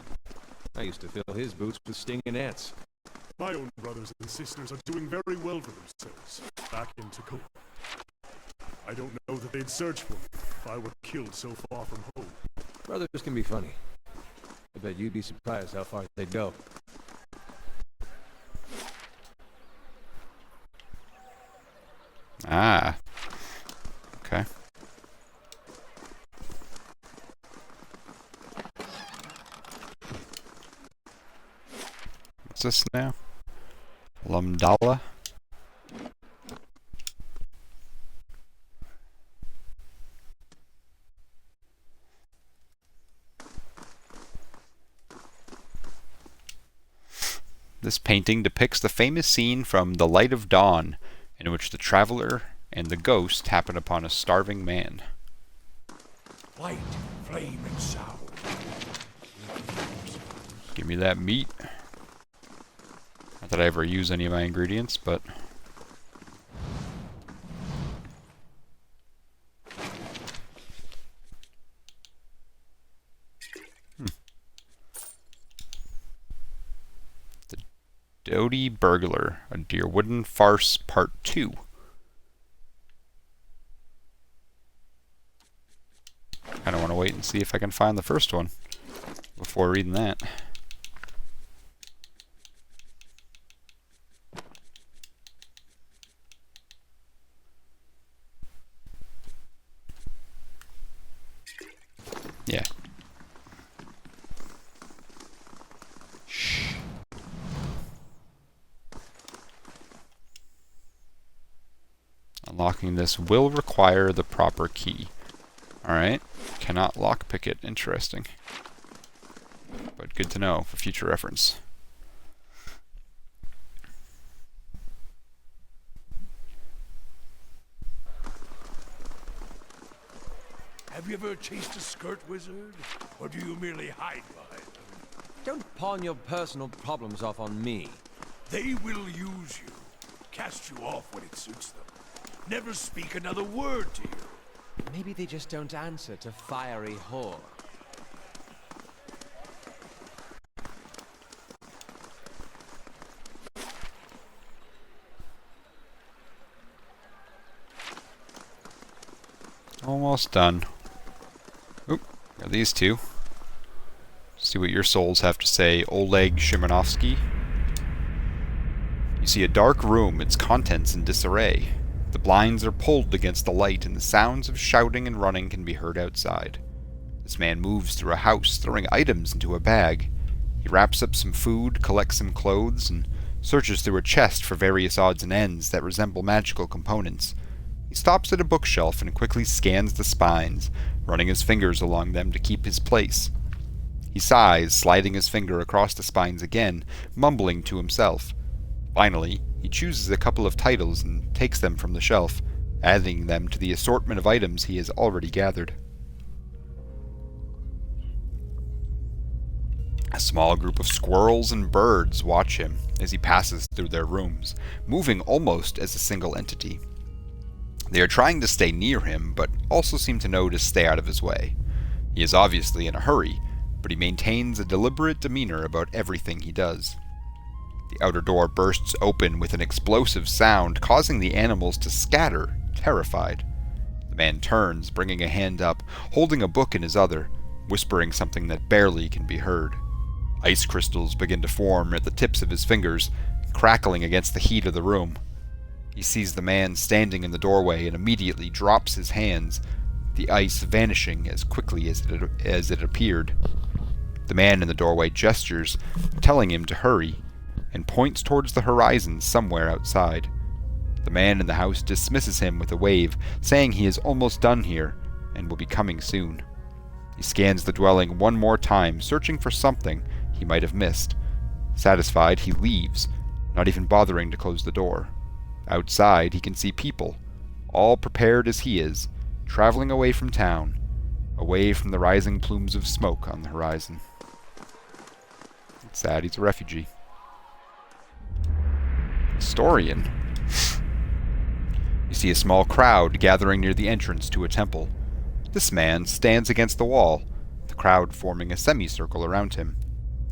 I used to fill his boots with stinging ants. My own brothers and sisters are doing very well for themselves, back in Copperlane. I don't know that they'd search for me if I were killed so far from home. Brothers can be funny. I bet you'd be surprised how far they'd go. Ah. Okay. What's this now? Lumdala? This painting depicts the famous scene from The Light of Dawn, in which the traveler and the ghost happen upon a starving man. Light, flame, and sound. Give me that meat. Not that I ever use any of my ingredients, but... The Doty Burglar, a Dear Wooden Farce Part 2. I don't want to wait and see if I can find the first one before reading that. Yeah. Shh. Unlocking this will require the proper key. Alright. Cannot lockpick it. Interesting. But good to know for future reference. Have you ever chased a skirt wizard? Or do you merely hide behind them? Don't pawn your personal problems off on me. They will use you, cast you off when it suits them. Never speak another word to you. Maybe they just don't answer to fiery whore. Almost done. Oop, got these two. See what your souls have to say, Oleg Shimanovsky. You see a dark room, its contents in disarray. The blinds are pulled against the light, and the sounds of shouting and running can be heard outside. This man moves through a house, throwing items into a bag. He wraps up some food, collects some clothes, and searches through a chest for various odds and ends that resemble magical components. He stops at a bookshelf and quickly scans the spines, running his fingers along them to keep his place. He sighs, sliding his finger across the spines again, mumbling to himself. Finally, he chooses a couple of titles and takes them from the shelf, adding them to the assortment of items he has already gathered. A small group of squirrels and birds watch him as he passes through their rooms, moving almost as a single entity. They are trying to stay near him, but also seem to know to stay out of his way. He is obviously in a hurry, but he maintains a deliberate demeanor about everything he does. The outer door bursts open with an explosive sound, causing the animals to scatter, terrified. The man turns, bringing a hand up, holding a book in his other, whispering something that barely can be heard. Ice crystals begin to form at the tips of his fingers, crackling against the heat of the room. He sees the man standing in the doorway and immediately drops his hands, the ice vanishing as quickly as it appeared. The man in the doorway gestures, telling him to hurry, and points towards the horizon somewhere outside. The man in the house dismisses him with a wave, saying he is almost done here and will be coming soon. He scans the dwelling one more time, searching for something he might have missed. Satisfied, he leaves, not even bothering to close the door. Outside, he can see people, all prepared as he is, traveling away from town, away from the rising plumes of smoke on the horizon. It's sad he's a refugee. Historian. You see a small crowd gathering near the entrance to a temple. This man stands against the wall, the crowd forming a semicircle around him.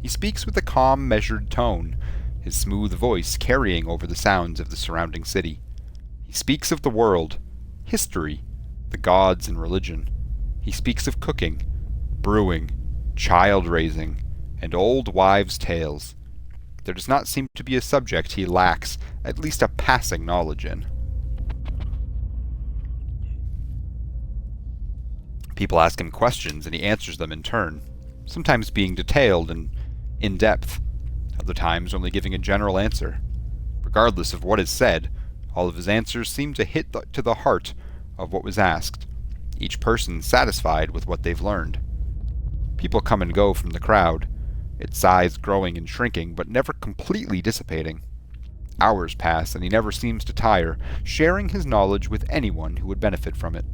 He speaks with a calm, measured tone, his smooth voice carrying over the sounds of the surrounding city. He speaks of the world, history, the gods and religion. He speaks of cooking, brewing, child-raising, and old wives' tales. There does not seem to be a subject he lacks at least a passing knowledge in. People ask him questions and he answers them in turn, sometimes being detailed and in-depth, other times only giving a general answer. Regardless of what is said, all of his answers seem to hit to the heart of what was asked, each person satisfied with what they've learned. People come and go from the crowd, its size growing and shrinking, but never completely dissipating. Hours pass, and he never seems to tire, sharing his knowledge with anyone who would benefit from it.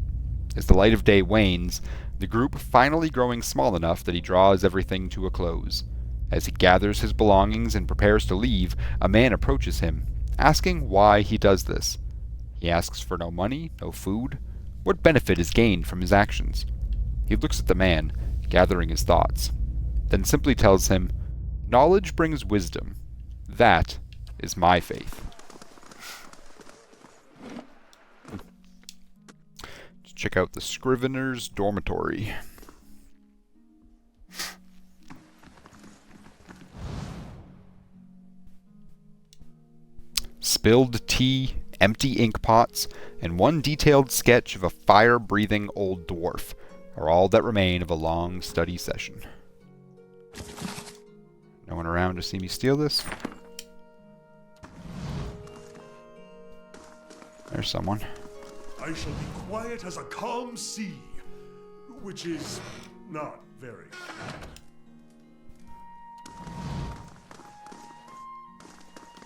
As the light of day wanes, the group finally growing small enough that he draws everything to a close. As he gathers his belongings and prepares to leave, a man approaches him, asking why he does this. He asks for no money, no food. What benefit is gained from his actions? He looks at the man, gathering his thoughts, then simply tells him, "Knowledge brings wisdom. That is my faith." Let's check out the Scrivener's Dormitory. Spilled tea, empty ink pots, and one detailed sketch of a fire-breathing old dwarf are all that remain of a long study session. No one around to see me steal this? There's someone. I shall be quiet as a calm sea, which is not very.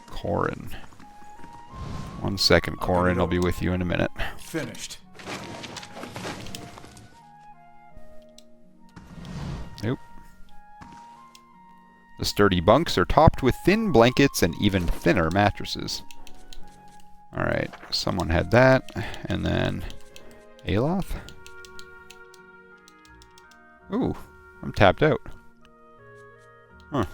Corin. 1 second, Corin. I'll be with you in a minute. Finished. Nope. The sturdy bunks are topped with thin blankets and even thinner mattresses. Alright, someone had that. And then... Aloth? Ooh, I'm tapped out. Huh.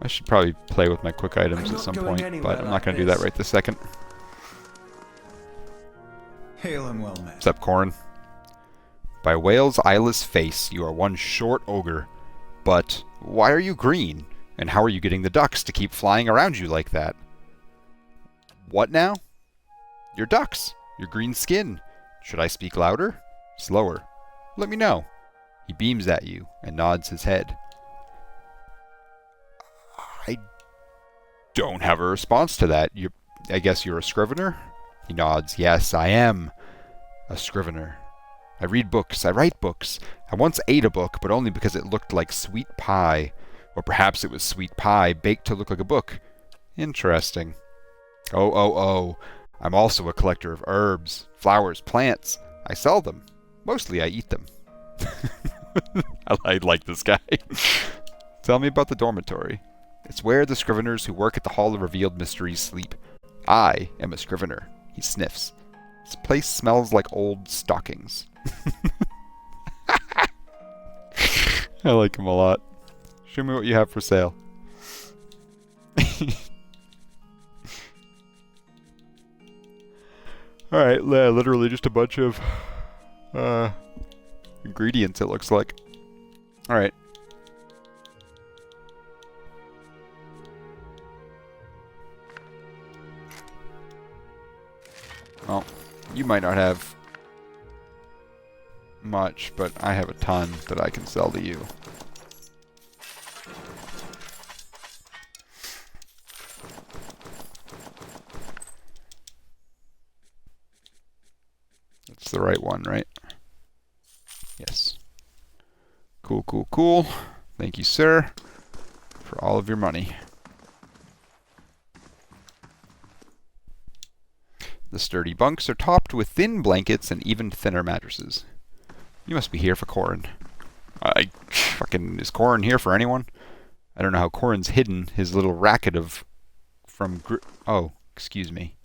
I should probably play with my quick items at some point, but I'm not going to do that right this second. Hail and well met. What's up, Corin? By Whale's eyeless face, you are one short ogre. But why are you green? And how are you getting the ducks to keep flying around you like that? What now? Your ducks. Your green skin. Should I speak louder? Slower? Let me know. He beams at you and nods his head. I don't have a response to that. I guess you're a scrivener? He nods. Yes, I am a scrivener. I read books. I write books. I once ate a book, but only because it looked like sweet pie. Or perhaps it was sweet pie baked to look like a book. Interesting. Oh. I'm also a collector of herbs, flowers, plants. I sell them. Mostly I eat them. I like this guy. Tell me about the dormitory. It's where the scriveners who work at the Hall of Revealed Mysteries sleep. I am a scrivener. He sniffs. This place smells like old stockings. I like him a lot. Show me what you have for sale. Alright, yeah, literally just a bunch of ingredients, it looks like. Alright. Well, you might not have much, but I have a ton that I can sell to you. That's the right one, right? Yes. Cool. Thank you, sir, for all of your money. The sturdy bunks are topped with thin blankets and even thinner mattresses. You must be here for Corin. Is Corin here for anyone? I don't know how Corin's hidden his little racket of... Oh, excuse me.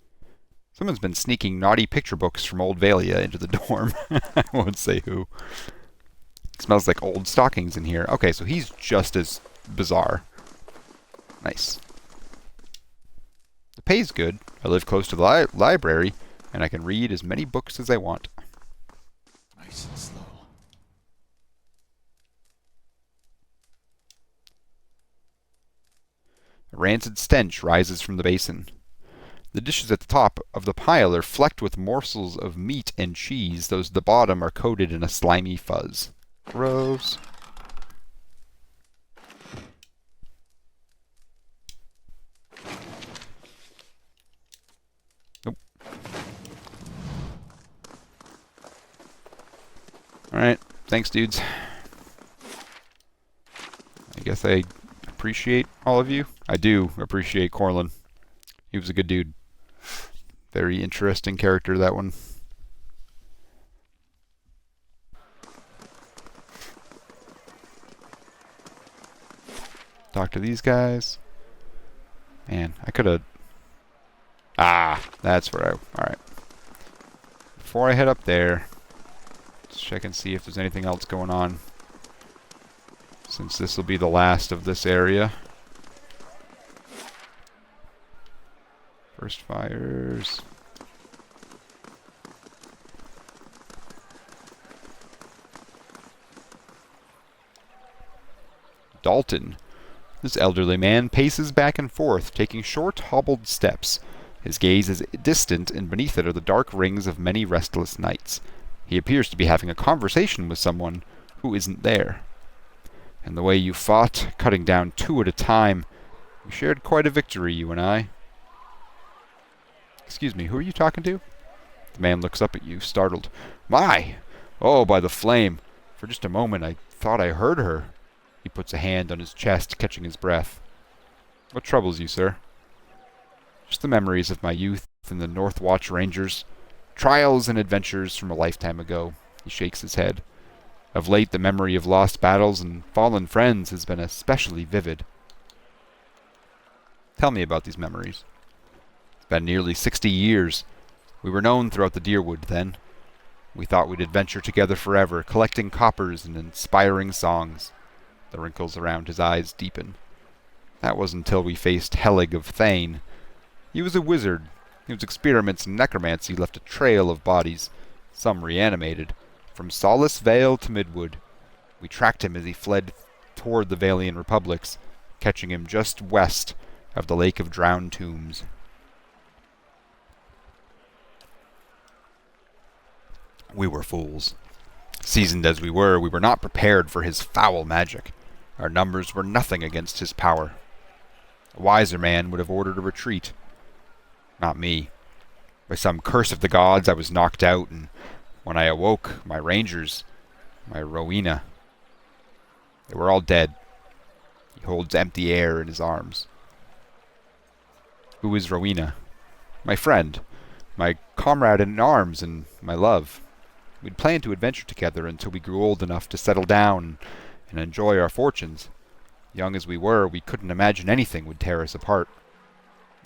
Someone's been sneaking naughty picture books from Old Valia into the dorm. I won't say who. It smells like old stockings in here. Okay, so he's just as bizarre. Nice. The pay's good. I live close to the library, and I can read as many books as I want. Nice and slow. A rancid stench rises from the basin. The dishes at the top of the pile are flecked with morsels of meat and cheese. Those at the bottom are coated in a slimy fuzz. Gross. Nope. Alright. Thanks, dudes. I guess I appreciate all of you. I do appreciate Corlin. He was a good dude. Very interesting character, that one. Talk to these guys. Man, I could have... Ah, that's where I... Alright. Before I head up there, let's check and see if there's anything else going on. Since this will be the last of this area. First fires. Dalton. This elderly man paces back and forth, taking short, hobbled steps. His gaze is distant, and beneath it are the dark rings of many restless nights. He appears to be having a conversation with someone who isn't there. And the way you fought, cutting down 2 at a time, we shared quite a victory, you and I. Excuse me, who are you talking to? The man looks up at you, startled. My! Oh, by the flame! For just a moment I thought I heard her. He puts a hand on his chest, catching his breath. What troubles you, sir? Just the memories of my youth and the North Watch Rangers. Trials and adventures from a lifetime ago. He shakes his head. Of late, the memory of lost battles and fallen friends has been especially vivid. Tell me about these memories. It's been nearly 60 years. We were known throughout the Deerwood then. We thought we'd adventure together forever, collecting coppers and inspiring songs. The wrinkles around his eyes deepen. That was until we faced Helig of Thane. He was a wizard, whose experiments in necromancy left a trail of bodies, some reanimated, from Solace Vale to Midwood. We tracked him as he fled toward the Valian Republics, catching him just west of the Lake of Drowned Tombs. We were fools. Seasoned as we were not prepared for his foul magic. Our numbers were nothing against his power. A wiser man would have ordered a retreat. Not me. By some curse of the gods, I was knocked out, and when I awoke, my rangers, my Rowena, they were all dead. He holds empty air in his arms. Who is Rowena? My friend, my comrade in arms, and my love. We'd planned to adventure together until we grew old enough to settle down and enjoy our fortunes. Young as we were, we couldn't imagine anything would tear us apart.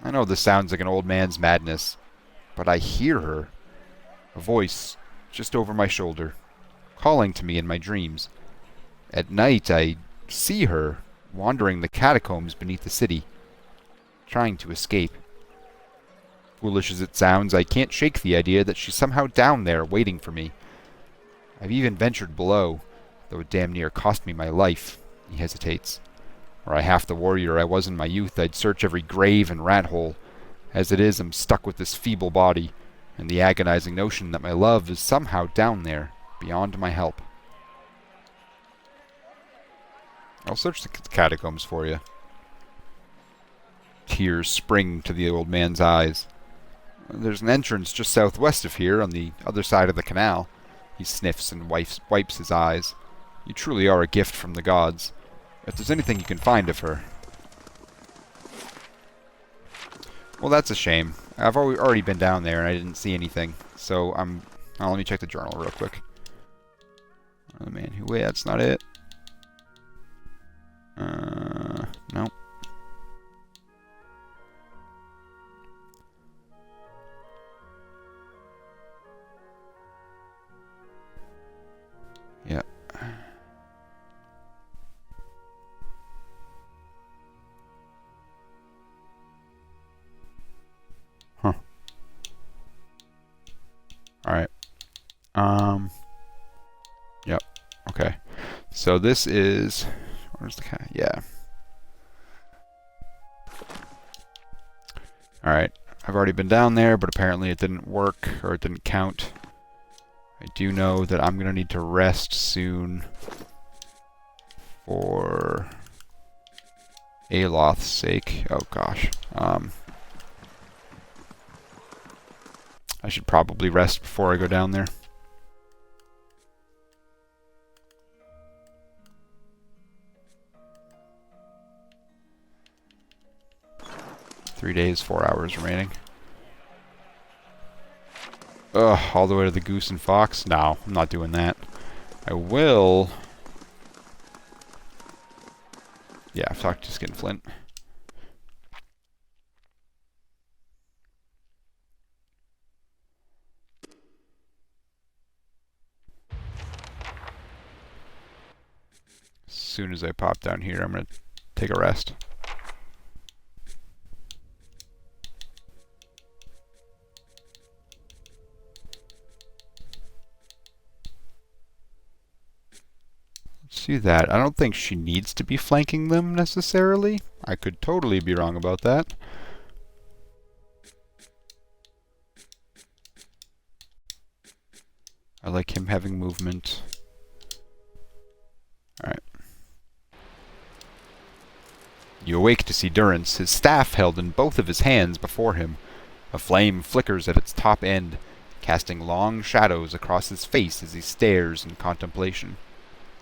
I know this sounds like an old man's madness, but I hear her. A voice just over my shoulder, calling to me in my dreams. At night, I see her wandering the catacombs beneath the city, trying to escape. Foolish as it sounds, I can't shake the idea that she's somehow down there waiting for me. I've even ventured below, though it damn near cost me my life. He hesitates. Were I half the warrior I was in my youth, I'd search every grave and rat hole. As it is, I'm stuck with this feeble body, and the agonizing notion that my love is somehow down there, beyond my help. I'll search the catacombs for you. Tears spring to the old man's eyes. There's an entrance just southwest of here, on the other side of the canal. He sniffs and wipes his eyes. You truly are a gift from the gods. If there's anything you can find of her. Well, that's a shame. I've already been down there and I didn't see anything. So let me check the journal real quick. Oh man, wait, that's not it. No. Yeah. Huh. Alright. Yep. Okay. So this is... Where's the cat? Yeah. Alright. I've already been down there, but apparently it didn't work, or it didn't count. I do know that I'm going to need to rest soon for Aloth's sake. Oh gosh. I should probably rest before I go down there. Three days, 4 hours remaining. Ugh, all the way to the Goose and Fox? No, I'm not doing that. I will... Yeah, I've talked to Skinflint. As soon as I pop down here, I'm going to take a rest. See that. I don't think she needs to be flanking them necessarily. I could totally be wrong about that. I like him having movement. Alright. You awake to see Durrance, his staff held in both of his hands before him. A flame flickers at its top end, casting long shadows across his face as he stares in contemplation.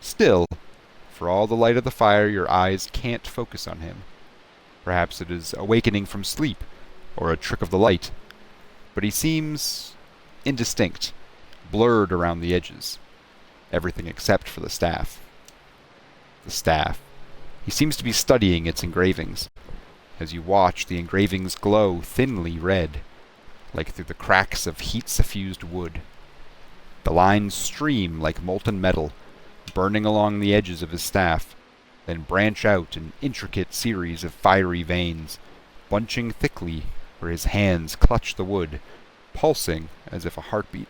Still, for all the light of the fire, your eyes can't focus on him. Perhaps it is awakening from sleep, or a trick of the light. but he seems indistinct, blurred around the edges. Everything except for the staff. The staff. He seems to be studying its engravings. As you watch, the engravings glow thinly red, like through the cracks of heat-suffused wood. The lines stream like molten metal, burning along the edges of his staff, then branch out in intricate series of fiery veins, bunching thickly where his hands clutch the wood, pulsing as if a heartbeat.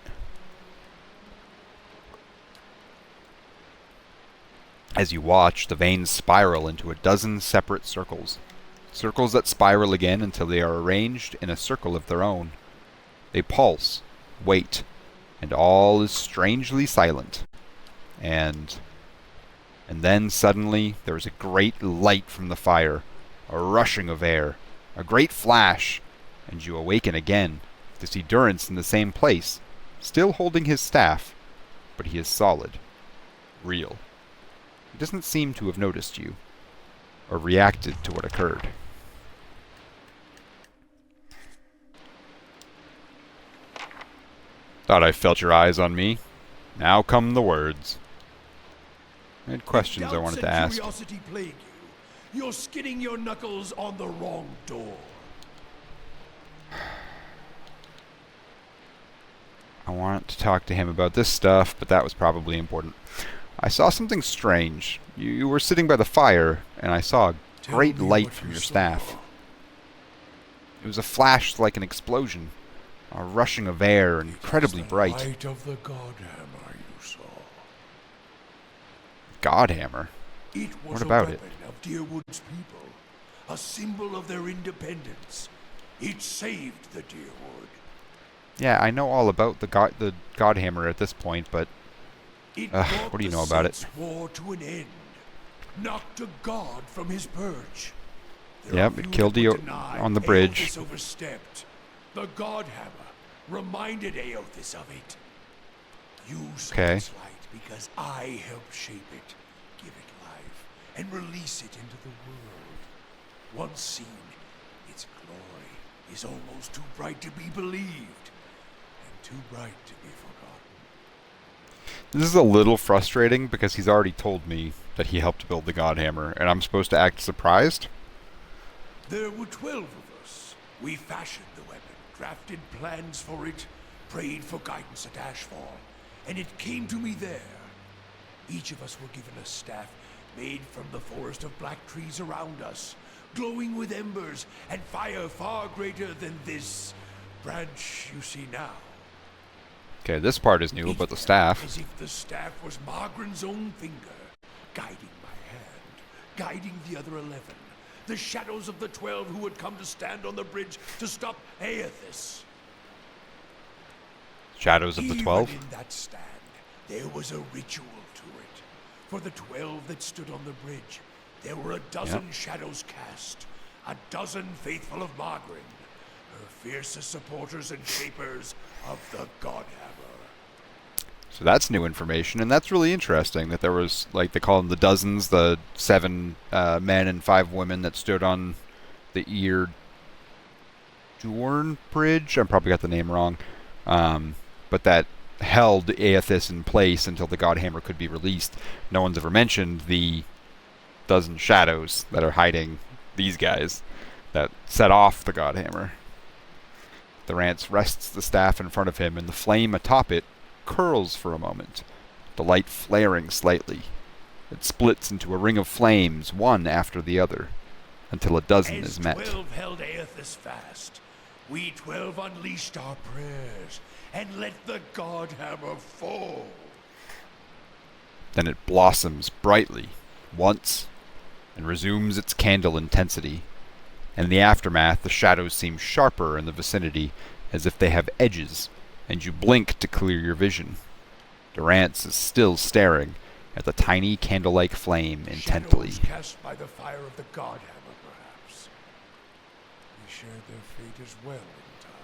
As you watch, the veins spiral into a dozen separate circles. Circles that spiral again until they are arranged in a circle of their own. They pulse, wait, and all is strangely silent. And then suddenly there is a great light from the fire, a rushing of air, a great flash, and you awaken again to see Durrance in the same place, still holding his staff, but he is solid, real. He doesn't seem to have noticed you, or reacted to what occurred. Thought I felt your eyes on me. Now come the words. I had questions I wanted to ask. Curiosity plague you. You're skidding your knuckles on the wrong door. I want to talk to him about this stuff, but that was probably important. I saw something strange. You were sitting by the fire, and I saw a great light from your staff. It was a flash like an explosion, a rushing of air, incredibly bright. The light of the Godhammer you saw. Godhammer? It was What about a it? weapon of Deerwood's people, a symbol of their independence. It saved the Deerwood. Yeah, I know all about the Godhammer at this point, but It what do you know about it? Sith's war to an end, knocked a god from his perch. There Yep, are it few killed that the would deny on the bridge. Aothis overstepped. The Godhammer reminded Aothis of it. You saw Okay. its light because I helped shape it, give it life, and release it into the world. Once seen, its glory is almost too bright to be believed, and too bright to be forgotten. This is a little frustrating because he's already told me that he helped build the Godhammer, and I'm supposed to act surprised? There were 12 of us. We fashioned the weapon, drafted plans for it, prayed for guidance at Ashfall, and it came to me there. Each of us were given a staff made from the forest of black trees around us, glowing with embers and fire far greater than this branch you see now. Okay, this part is new about the staff. As if the staff was Margaren's own finger, guiding my hand, guiding the other 11, the shadows of the 12 who had come to stand on the bridge to stop Aothis. Shadows of the 12? Even in that stand, there was a ritual to it. For the 12 that stood on the bridge, there were a dozen shadows cast, a dozen faithful of Margaren, her fiercest supporters and shapers of the Godhammer. So that's new information, and that's really interesting that there was, like, they call them the dozens, the 7 men and 5 women that stood on the Eardorn Bridge. I probably got the name wrong. But that held Aothis in place until the Godhammer could be released. No one's ever mentioned the dozen shadows that are hiding these guys that set off the Godhammer. Durrance rests the staff in front of him, and the flame atop it curls for a moment, the light flaring slightly. It splits into a ring of flames, one after the other, until a dozen is met. 12 held Aothis fast, we 12 unleashed our prayers and let the Godhammer fall. Then it blossoms brightly, once, and resumes its candle intensity. In the aftermath, the shadows seem sharper in the vicinity, as if they have edges, and you blink to clear your vision. Durrance is still staring at the tiny candle-like flame intently. Shadows cast by the fire of the Godhammer, perhaps. We shared their fate as well in time.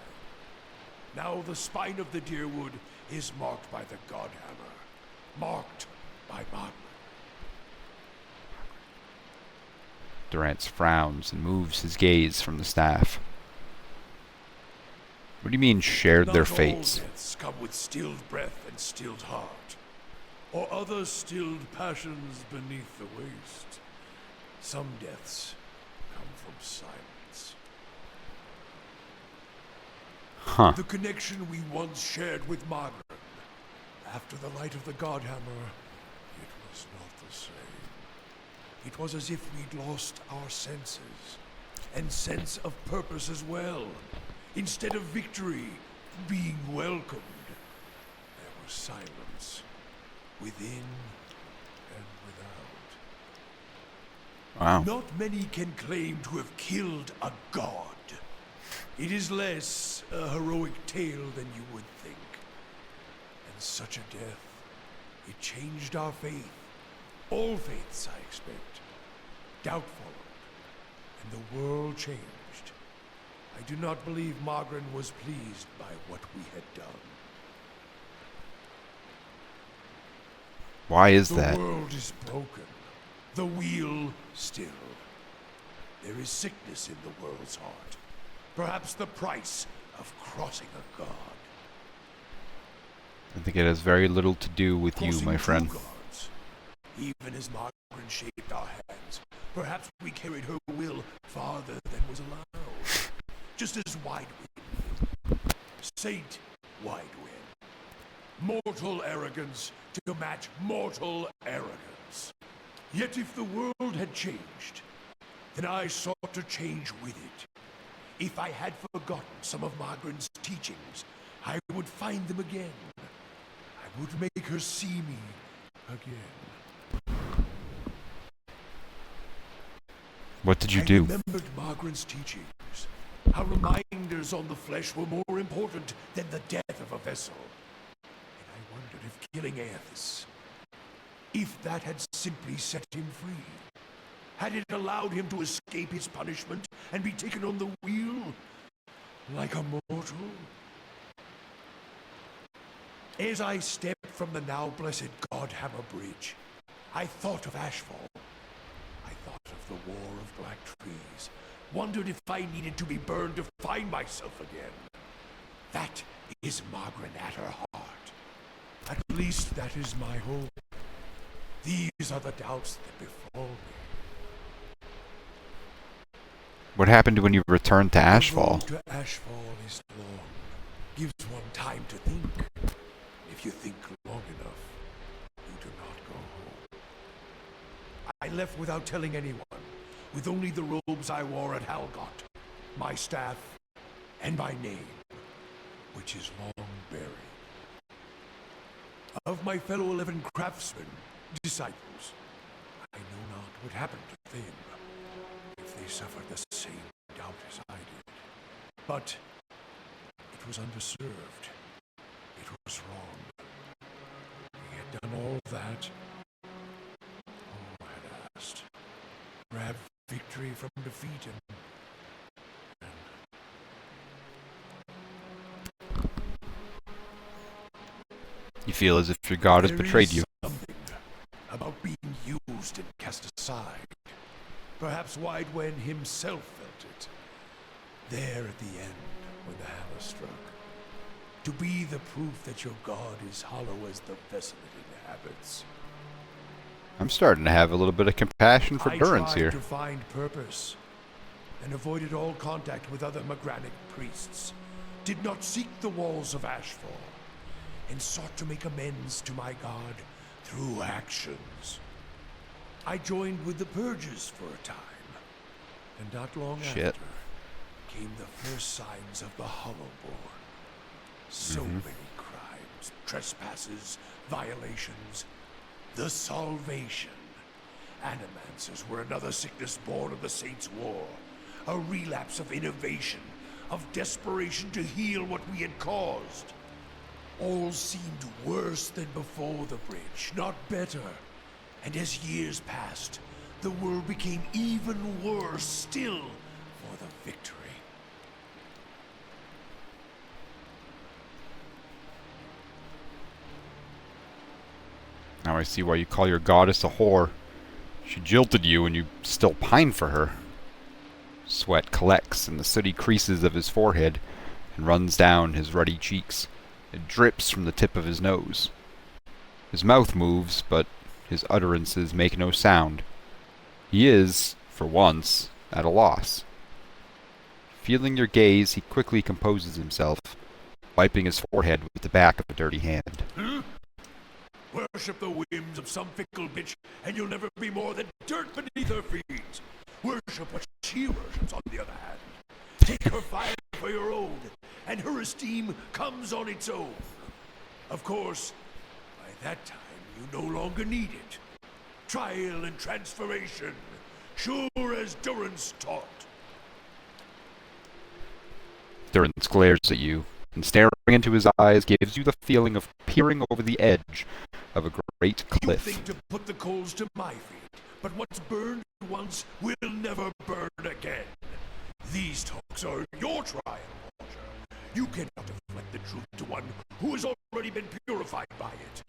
Now the spine of the Deerwood is marked by the Godhammer, marked by Margaret. Durrance frowns and moves his gaze from the staff. What do you mean, shared their Not all fates? deaths come with stilled breath and stilled heart, or other stilled passions beneath the waste. Some deaths come from silence. Huh. The connection we once shared with Margaret, after the light of the Godhammer, it was not the same. It was as if we'd lost our senses, and sense of purpose as well. Instead of victory, being welcomed, there was silence, within and without. Wow. Not many can claim to have killed a god. It is less a heroic tale than you would think. And such a death, it changed our faith. All faiths, I expect. Doubt followed, and the world changed. I do not believe Margaret was pleased by what we had done. Why is that? The world is broken. The wheel still. There is sickness in the world's heart. Perhaps the price of crossing a god. I think it has very little to do with you, Crossing my two friend. gods. Even as Margaret shaped our hands, perhaps we carried her will farther than was allowed. Just as Widewind, Saint Widewind. Mortal arrogance to match mortal arrogance. Yet if the world had changed, then I sought to change with it. If I had forgotten some of Margaret's teachings, I would find them again. I would make her see me again. What did you I do? remembered Margaret's teachings. How reminders on the flesh were more important than the death of a vessel. And I wondered if killing Aethys, if that had simply set him free, had it allowed him to escape his punishment and be taken on the wheel like a mortal. As I stepped from the now blessed Godhammer Bridge, I thought of Ashfall. I thought of the War of Black Trees. Wondered if I needed to be burned to find myself again. That is Margaret at her heart. At least that is my hope. These are the doubts that befall me. What happened when you returned to The Ashfall? road to Ashfall is long. Gives one time to think. If you think long enough, you do not go home. I left without telling anyone, with only the robes I wore at Halgot, my staff, and my name, which is long buried. Of my fellow 11 craftsmen, disciples, I know not what happened to them, if they suffered the same doubt as I did. But it was underserved. It was wrong. We had done all that. All had asked. Grab victory from defeat and You feel as if your god has there betrayed is you. something about being used and cast aside. Perhaps Widewen himself felt it. There at the end, when the hammer struck. To be the proof that your god is hollow as the vessel it inhabits. I'm starting to have a little bit of compassion for I Durance tried here. to find purpose, and avoided all contact with other Magranic priests. Did not seek the walls of Ashfall, and sought to make amends to my god through actions. I joined with the Purges for a time, and not long Shit. after came the first signs of the Hollowborn. So many crimes, trespasses, violations. The Salvation. Animancers were another sickness born of the Saints' War. A relapse of innovation, of desperation to heal what we had caused. All seemed worse than before the bridge, not better. And as years passed, the world became even worse still for the victory. Now I see why you call your goddess a whore. She jilted you and you still pine for her. Sweat collects in the sooty creases of his forehead and runs down his ruddy cheeks. It drips from the tip of his nose. His mouth moves, but his utterances make no sound. He is, for once, at a loss. Feeling your gaze, he quickly composes himself, wiping his forehead with the back of a dirty hand. Worship the whims of some fickle bitch, and you'll never be more than dirt beneath her feet. Worship what she worships, on the other hand. Take her fire for your own, and her esteem comes on its own. Of course, by that time, you no longer need it. Trial and transferation, sure as Durance taught. Durance glares at you, and staring into his eyes gives you the feeling of peering over the edge of a great cliff. You think to put the coals to my feet, but what's burned once will never burn again. These talks are your trial, Hampshire. You cannot deflect the truth to one who has already been purified by it.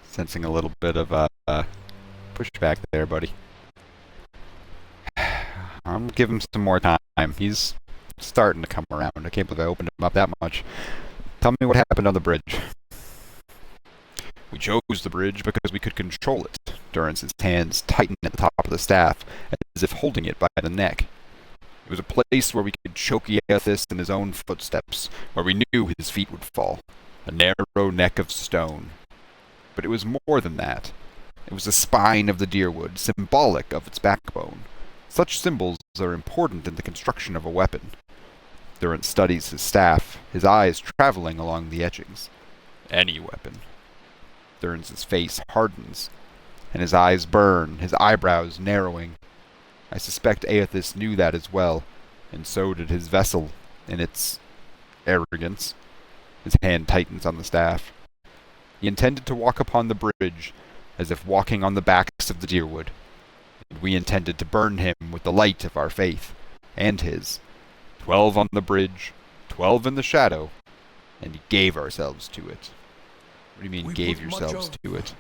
Sensing a little bit of pushback there, buddy. I'm gonna give him some more time. He's starting to come around. I can't believe I opened him up that much. Tell me what happened on the bridge. We chose the bridge because we could control it. Durance's hands tightened at the top of the staff, as if holding it by the neck. It was a place where we could choke Aethys in his own footsteps, where we knew his feet would fall. A narrow neck of stone. But it was more than that. It was the spine of the deerwood, symbolic of its backbone. Such symbols are important in the construction of a weapon. Durance studies his staff, his eyes traveling along the etchings. Any weapon. Durance's face hardens, and his eyes burn, his eyebrows narrowing. I suspect Aethys knew that as well, and so did his vessel, in its arrogance. His hand tightens on the staff. He intended to walk upon the bridge, as if walking on the backs of the deerwood. And we intended to burn him with the light of our faith, and his. 12 on the bridge, 12 in the shadow, and we gave ourselves to it. What do you mean, We gave put much yourselves of to it?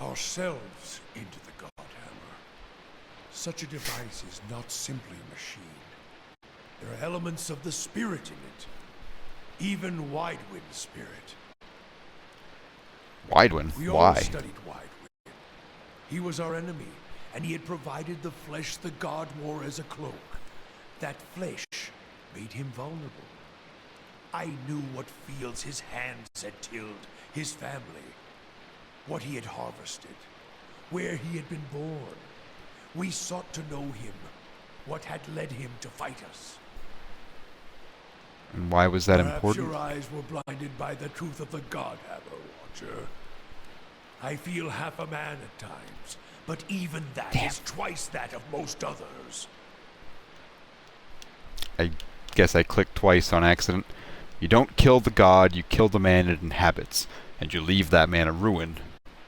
Ourselves into the Godhammer. Such a device is not simply a machine. There are elements of the spirit in it. Even Widewind's spirit. Widewin? We all Why? studied Widewin. He was our enemy, and he had provided the flesh the god wore as a cloak. That flesh made him vulnerable. I knew what fields his hands had tilled, his family, what he had harvested, where he had been born. We sought to know him, what had led him to fight us. And why was that Perhaps important? your eyes were blinded by the truth of the Godhammer, Watcher. I feel half a man at times, but even that is twice that of most others. I guess I clicked twice on accident. You don't kill the god, you kill the man it inhabits, and you leave that man a ruin.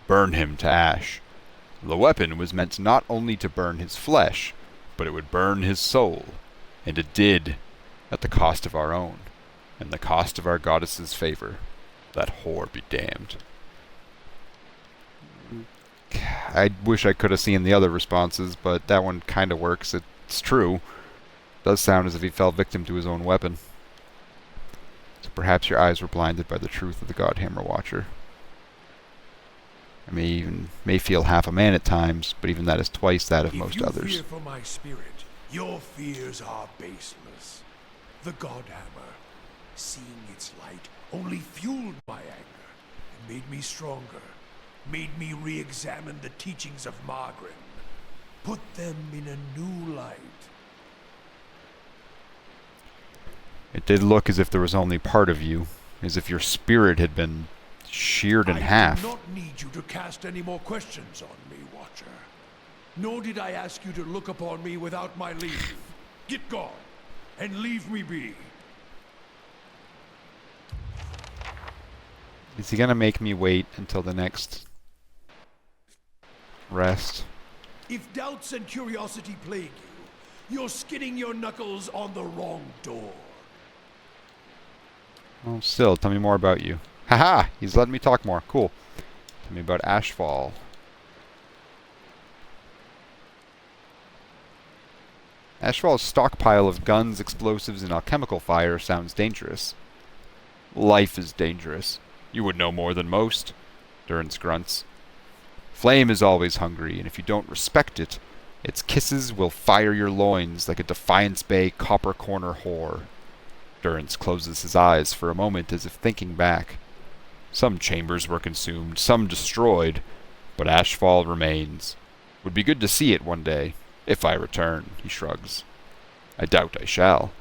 Burn him to ash. The weapon was meant not only to burn his flesh, but it would burn his soul. And it did, at the cost of our own, and the cost of our goddess's favor. That whore be damned. I wish I could have seen the other responses, but that one kind of works. It's true. Does sound as if he fell victim to his own weapon. So perhaps your eyes were blinded by the truth of the Godhammer Watcher. I may feel half a man at times, but even that is twice that of most others. If you fear for my spirit, your fears are baseless. The Godhammer, seeing its light, only fueled my anger and made me stronger, made me re-examine the teachings of Margaret, put them in a new light. It did look as if there was only part of you, as if your spirit had been sheared in half. I do not need you to cast any more questions on me, Watcher. Nor did I ask you to look upon me without my leave. Get gone, and leave me be. Is he gonna make me wait until the next rest? If doubts and curiosity plague you, you're skidding your knuckles on the wrong door. Well, still, tell me more about you. Haha! He's letting me talk more. Cool. Tell me about Ashfall. Ashfall's stockpile of guns, explosives, and alchemical fire sounds dangerous. Life is dangerous. You would know more than most, Durrance grunts. Flame is always hungry, and if you don't respect it, its kisses will fire your loins like a Defiance Bay copper corner whore. Durrance closes his eyes for a moment as if thinking back. Some chambers were consumed, some destroyed, but Ashfall remains. Would be good to see it one day, if I return, he shrugs. I doubt I shall.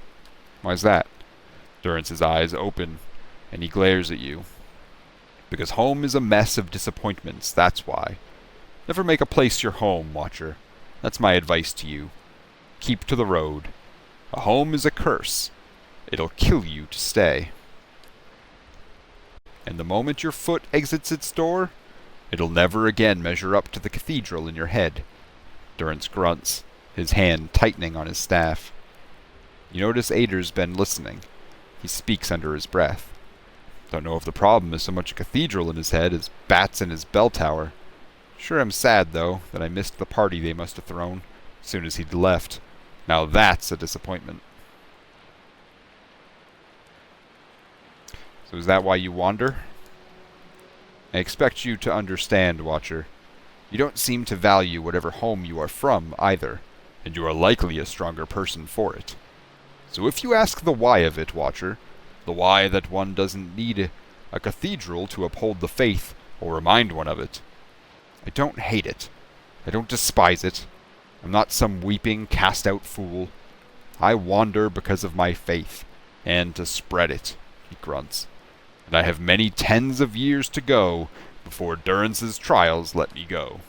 Why's that? Durrance's eyes open, and he glares at you. Because home is a mess of disappointments, that's why. Never make a place your home, Watcher. That's my advice to you. Keep to the road. A home is a curse. It'll kill you to stay. And the moment your foot exits its door, it'll never again measure up to the cathedral in your head. Durrance grunts, his hand tightening on his staff. You notice Ader's been listening. He speaks under his breath. Don't know if the problem is so much a cathedral in his head as bats in his bell tower. Sure am sad, though, that I missed the party they must have thrown as soon as he'd left. Now that's a disappointment. So is that why you wander? I expect you to understand, Watcher. You don't seem to value whatever home you are from, either, and you are likely a stronger person for it. So if you ask the why of it, Watcher, the why that one doesn't need a cathedral to uphold the faith or remind one of it, I don't hate it. I don't despise it. I'm not some weeping, cast-out fool. I wander because of my faith, and to spread it, he grunts. And I have many tens of years to go before Durrance's trials let me go.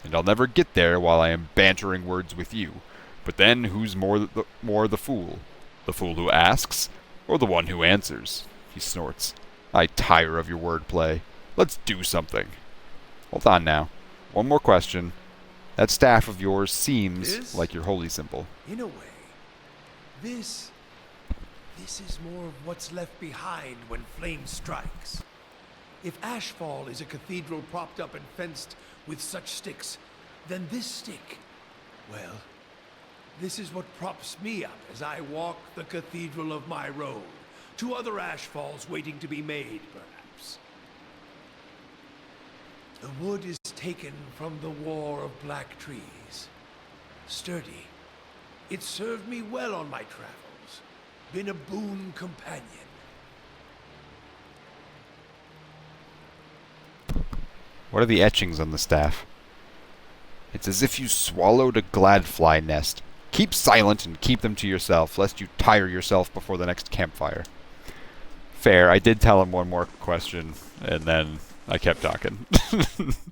And I'll never get there while I am bantering words with you. But then who's more the fool? The fool who asks, or the one who answers? He snorts. I tire of your wordplay. Let's do something. Hold on now. One more question. That staff of yours seems like your holy symbol. In a way, this is more of what's left behind when flame strikes. If Ashfall is a cathedral propped up and fenced with such sticks, then this stick, well, this is what props me up as I walk the cathedral of my road, to other Ashfalls waiting to be made, perhaps. The wood is taken from the War of Black Trees. Sturdy. It served me well on my travels. Been a boon companion. What are the etchings on the staff? It's as if you swallowed a gladfly nest. Keep silent and keep them to yourself, lest you tire yourself before the next campfire. Fair. I did tell him one more question, and then I kept talking.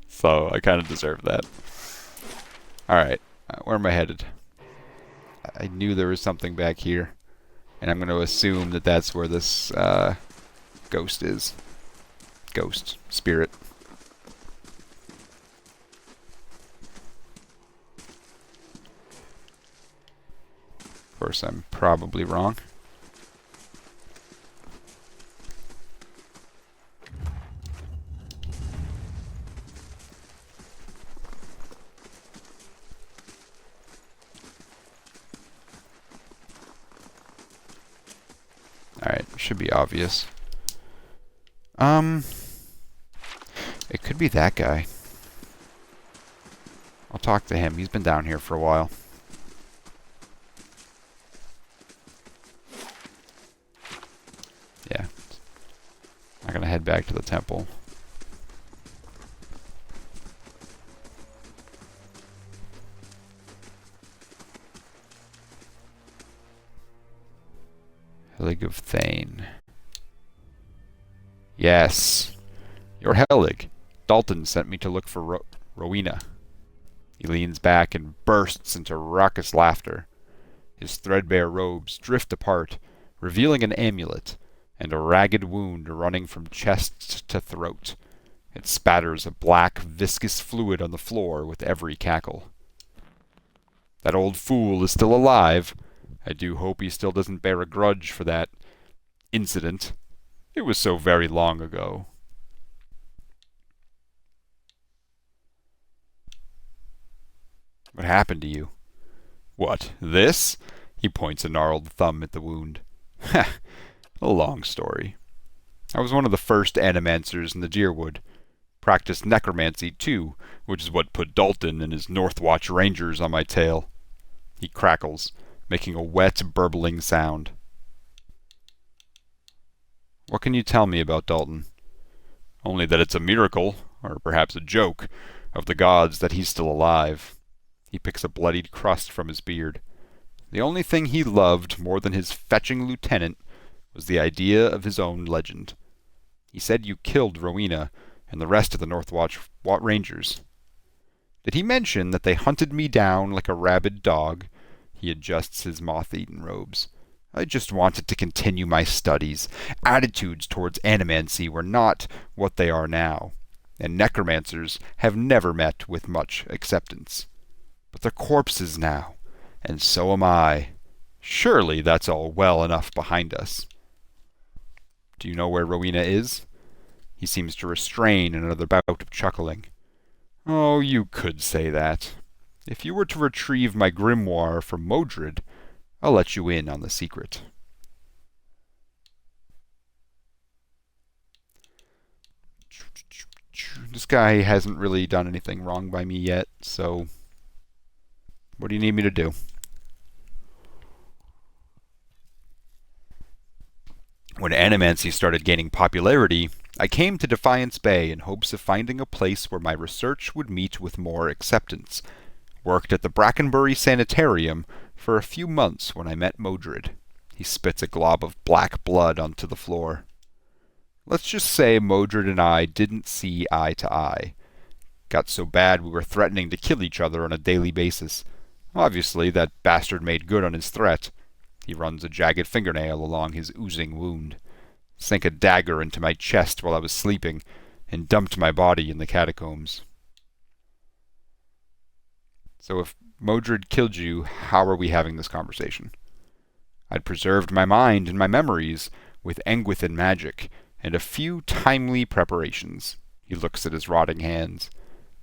So I kind of deserved that. Alright. Where am I headed? I knew there was something back here. And I'm going to assume that that's where this ghost is. Ghost. Spirit. Of course, I'm probably wrong. Alright, should be obvious. It could be that guy. I'll talk to him. He's been down here for a while. Yeah. I'm gonna head back to the temple. Helig of Thane. Yes. You're Helig. Dalton sent me to look for Rowena. He leans back and bursts into raucous laughter. His threadbare robes drift apart, revealing an amulet, and a ragged wound running from chest to throat. It spatters a black, viscous fluid on the floor with every cackle. That old fool is still alive. I do hope he still doesn't bear a grudge for that incident. It was so very long ago. What happened to you? What, this? He points a gnarled thumb at the wound. Ha! A long story. I was one of the first animancers in the Deerwood. Practiced necromancy, too, which is what put Dalton and his Northwatch Rangers on my tail. He crackles, making a wet, burbling sound. What can you tell me about Dalton? Only that it's a miracle, or perhaps a joke, of the gods that he's still alive. He picks a bloodied crust from his beard. The only thing he loved more than his fetching lieutenant was the idea of his own legend. He said you killed Rowena and the rest of the Northwatch Rangers. Did he mention that they hunted me down like a rabid dog? He adjusts his moth-eaten robes. I just wanted to continue my studies. Attitudes towards animancy were not what they are now, and necromancers have never met with much acceptance. But they're corpses now, and so am I. Surely that's all well enough behind us. Do you know where Rowena is? He seems to restrain in another bout of chuckling. Oh, you could say that. If you were to retrieve my grimoire from Modred, I'll let you in on the secret. This guy hasn't really done anything wrong by me yet, so what do you need me to do? When animancy started gaining popularity, I came to Defiance Bay in hopes of finding a place where my research would meet with more acceptance. Worked at the Brackenbury Sanitarium for a few months when I met Modred. He spits a glob of black blood onto the floor. Let's just say Modred and I didn't see eye to eye. Got so bad we were threatening to kill each other on a daily basis. Obviously, that bastard made good on his threat. He runs a jagged fingernail along his oozing wound. Sank a dagger into my chest while I was sleeping, and dumped my body in the catacombs. So if Modred killed you, how are we having this conversation? I'd preserved my mind and my memories with Engwithan magic, and a few timely preparations. He looks at his rotting hands.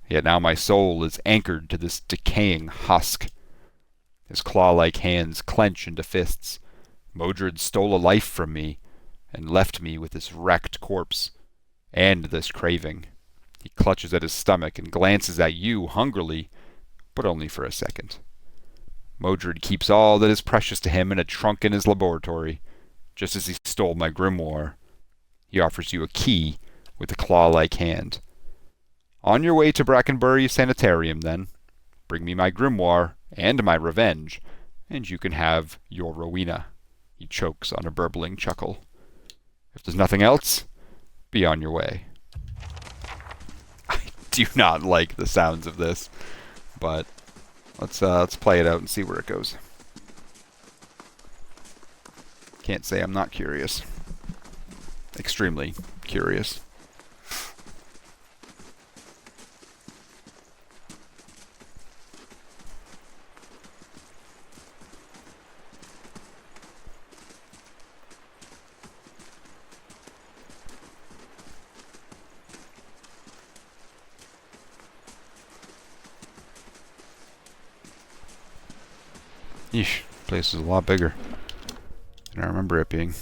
Yet now my soul is anchored to this decaying husk. His claw-like hands clench into fists. Modred stole a life from me, and left me with this wrecked corpse, and this craving. He clutches at his stomach and glances at you hungrily, but only for a second. Modred keeps all that is precious to him in a trunk in his laboratory, just as he stole my grimoire. He offers you a key with a claw-like hand. On your way to Brackenbury Sanitarium, then. Bring me my grimoire and my revenge, and you can have your Rowena. He chokes on a burbling chuckle. If there's nothing else, be on your way. I do not like the sounds of this, but let's play it out and see where it goes. Can't say I'm not curious. Extremely curious. Yeesh, place is a lot bigger than I remember it being.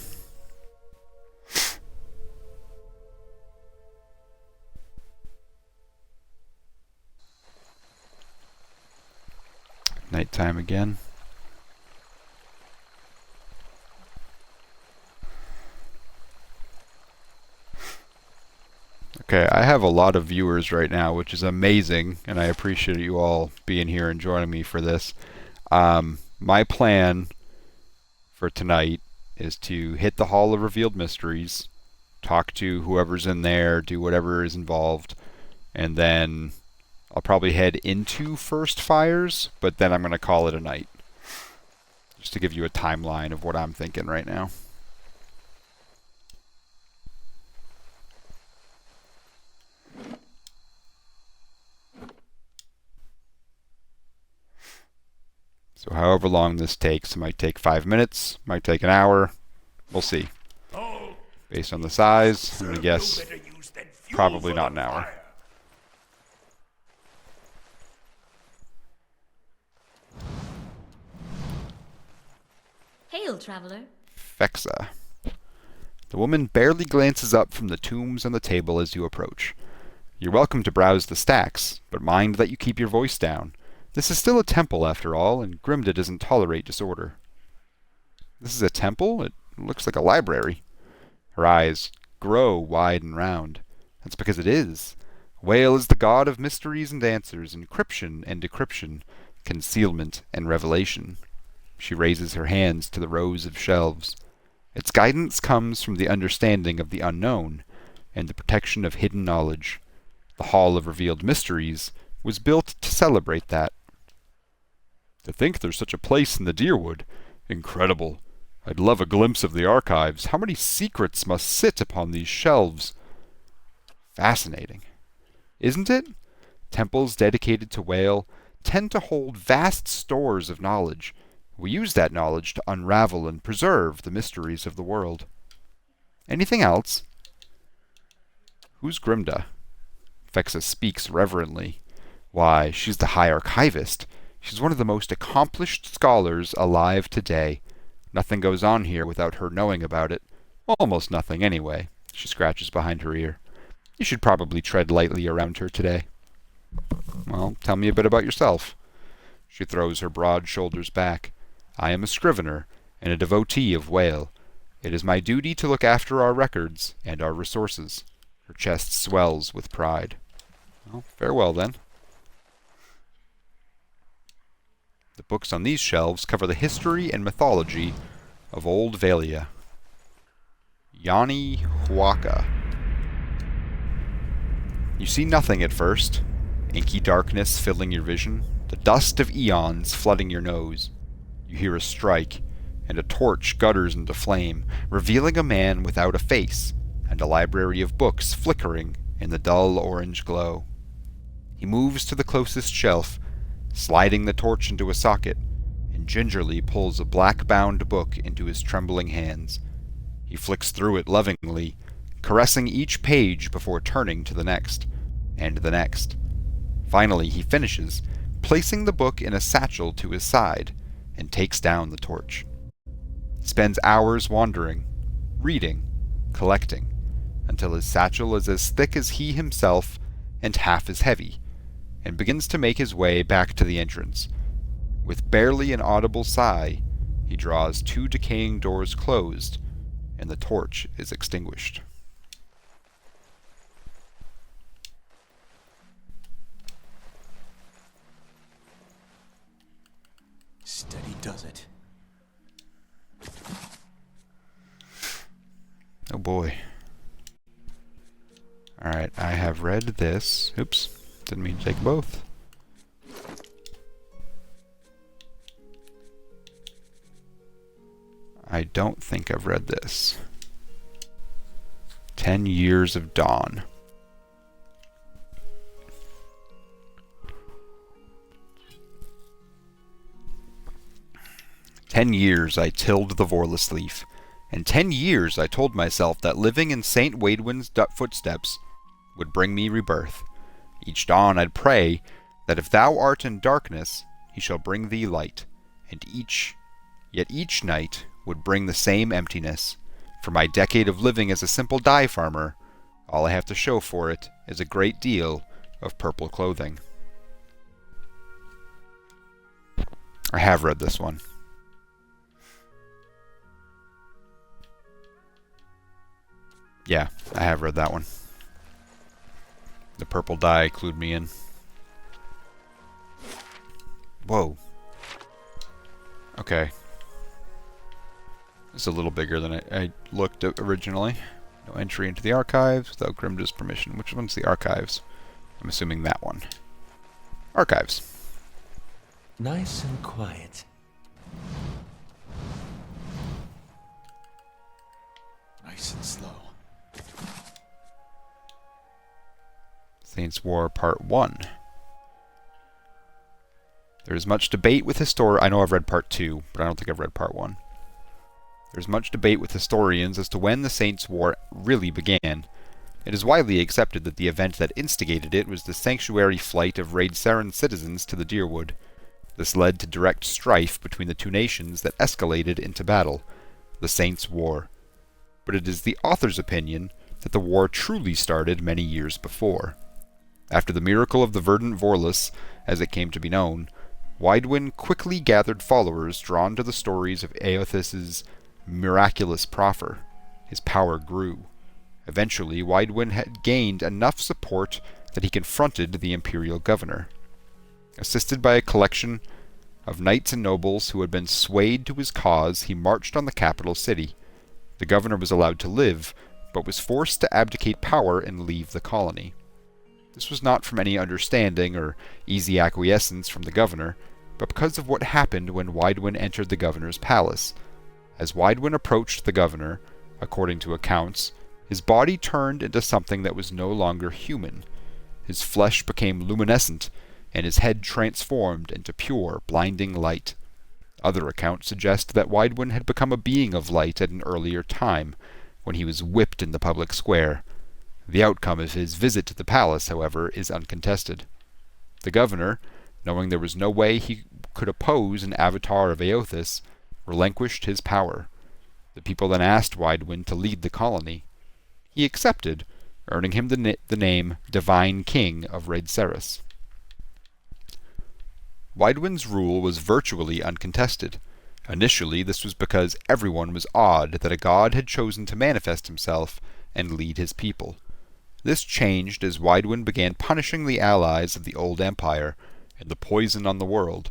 Nighttime again. Okay, I have a lot of viewers right now, which is amazing, and I appreciate you all being here and joining me for this. My plan for tonight is to hit the Hall of Revealed Mysteries, talk to whoever's in there, do whatever is involved, and then I'll probably head into First Fires, but then I'm going to call it a night. Just to give you a timeline of what I'm thinking right now. So however long this takes, it might take 5 minutes, might take an hour, we'll see. Based on the size, I'm going to guess probably not an hour. Hail, traveler. Fexa. The woman barely glances up from the tombs on the table as you approach. You're welcome to browse the stacks, but mind that you keep your voice down. This is still a temple, after all, and Grimda doesn't tolerate disorder. This is a temple? It looks like a library. Her eyes grow wide and round. That's because it is. Whale is the god of mysteries and answers, encryption and decryption, concealment and revelation. She raises her hands to the rows of shelves. Its guidance comes from the understanding of the unknown and the protection of hidden knowledge. The Hall of Revealed Mysteries was built to celebrate that. To think there's such a place in the Deerwood. Incredible. I'd love a glimpse of the archives. How many secrets must sit upon these shelves? Fascinating. Isn't it? Temples dedicated to Whale tend to hold vast stores of knowledge. We use that knowledge to unravel and preserve the mysteries of the world. Anything else? Who's Grimda? Fexa speaks reverently. Why, she's the High Archivist. She's one of the most accomplished scholars alive today. Nothing goes on here without her knowing about it. Almost nothing, anyway. She scratches behind her ear. You should probably tread lightly around her today. Well, tell me a bit about yourself. She throws her broad shoulders back. I am a scrivener and a devotee of Whale. It is my duty to look after our records and our resources. Her chest swells with pride. Well, farewell then. The books on these shelves cover the history and mythology of Old Valia. Yani Huaca. You see nothing at first. Inky darkness filling your vision. The dust of eons flooding your nose. You hear a strike, and a torch gutters into flame, revealing a man without a face, and a library of books flickering in the dull orange glow. He moves to the closest shelf, sliding the torch into a socket, and gingerly pulls a black-bound book into his trembling hands. He flicks through it lovingly, caressing each page before turning to the next, and the next. Finally he finishes, placing the book in a satchel to his side, and takes down the torch. He spends hours wandering, reading, collecting, until his satchel is as thick as he himself and half as heavy, and begins to make his way back to the entrance. With barely an audible sigh, he draws 2 decaying doors closed, and the torch is extinguished. Steady does it. Oh boy. Alright, I have read this. Oops, didn't mean to take both. I don't think I've read this. 10 Years of Dawn. "10 years I tilled the Vorless leaf, and 10 years I told myself that living in St. Waidwin's footsteps would bring me rebirth. Each dawn I'd pray that if thou art in darkness, he shall bring thee light, and yet each night would bring the same emptiness. For my decade of living as a simple dye farmer, all I have to show for it is a great deal of purple clothing." I have read this one. Yeah, I have read that one. The purple dye clued me in. Whoa. Okay. It's a little bigger than I looked at originally. No entry into the archives without Grimda's permission. Which one's the archives? I'm assuming that one. Archives. Nice and quiet. Nice and slow. Saints' War Part 1. There is much debate with I know I've read Part 2, but I don't think I've read Part 1. There is much debate with historians as to when the Saints' War really began. It is widely accepted that the event that instigated it was the sanctuary flight of Raid Saren citizens to the Deerwood. This led to direct strife between the two nations that escalated into battle, the Saints' War. But it is the author's opinion that the war truly started many years before. After the miracle of the verdant Vorlis, as it came to be known, Waidwen quickly gathered followers drawn to the stories of Eothas's miraculous proffer. His power grew. Eventually, Waidwen had gained enough support that he confronted the imperial governor. Assisted by a collection of knights and nobles who had been swayed to his cause, he marched on the capital city. The governor was allowed to live, but was forced to abdicate power and leave the colony. This was not from any understanding or easy acquiescence from the governor, but because of what happened when Waidwen entered the governor's palace. As Waidwen approached the governor, according to accounts, his body turned into something that was no longer human. His flesh became luminescent, and his head transformed into pure, blinding light. Other accounts suggest that Waidwen had become a being of light at an earlier time, when he was whipped in the public square. The outcome of his visit to the palace, however, is uncontested. The governor, knowing there was no way he could oppose an avatar of Eothas, relinquished his power. The people then asked Waidwen to lead the colony. He accepted, earning him the name Divine King of Raidceris. Waidwen's rule was virtually uncontested. Initially, this was because everyone was awed that a god had chosen to manifest himself and lead his people. This changed as Waidwen began punishing the allies of the old empire and the poison on the world,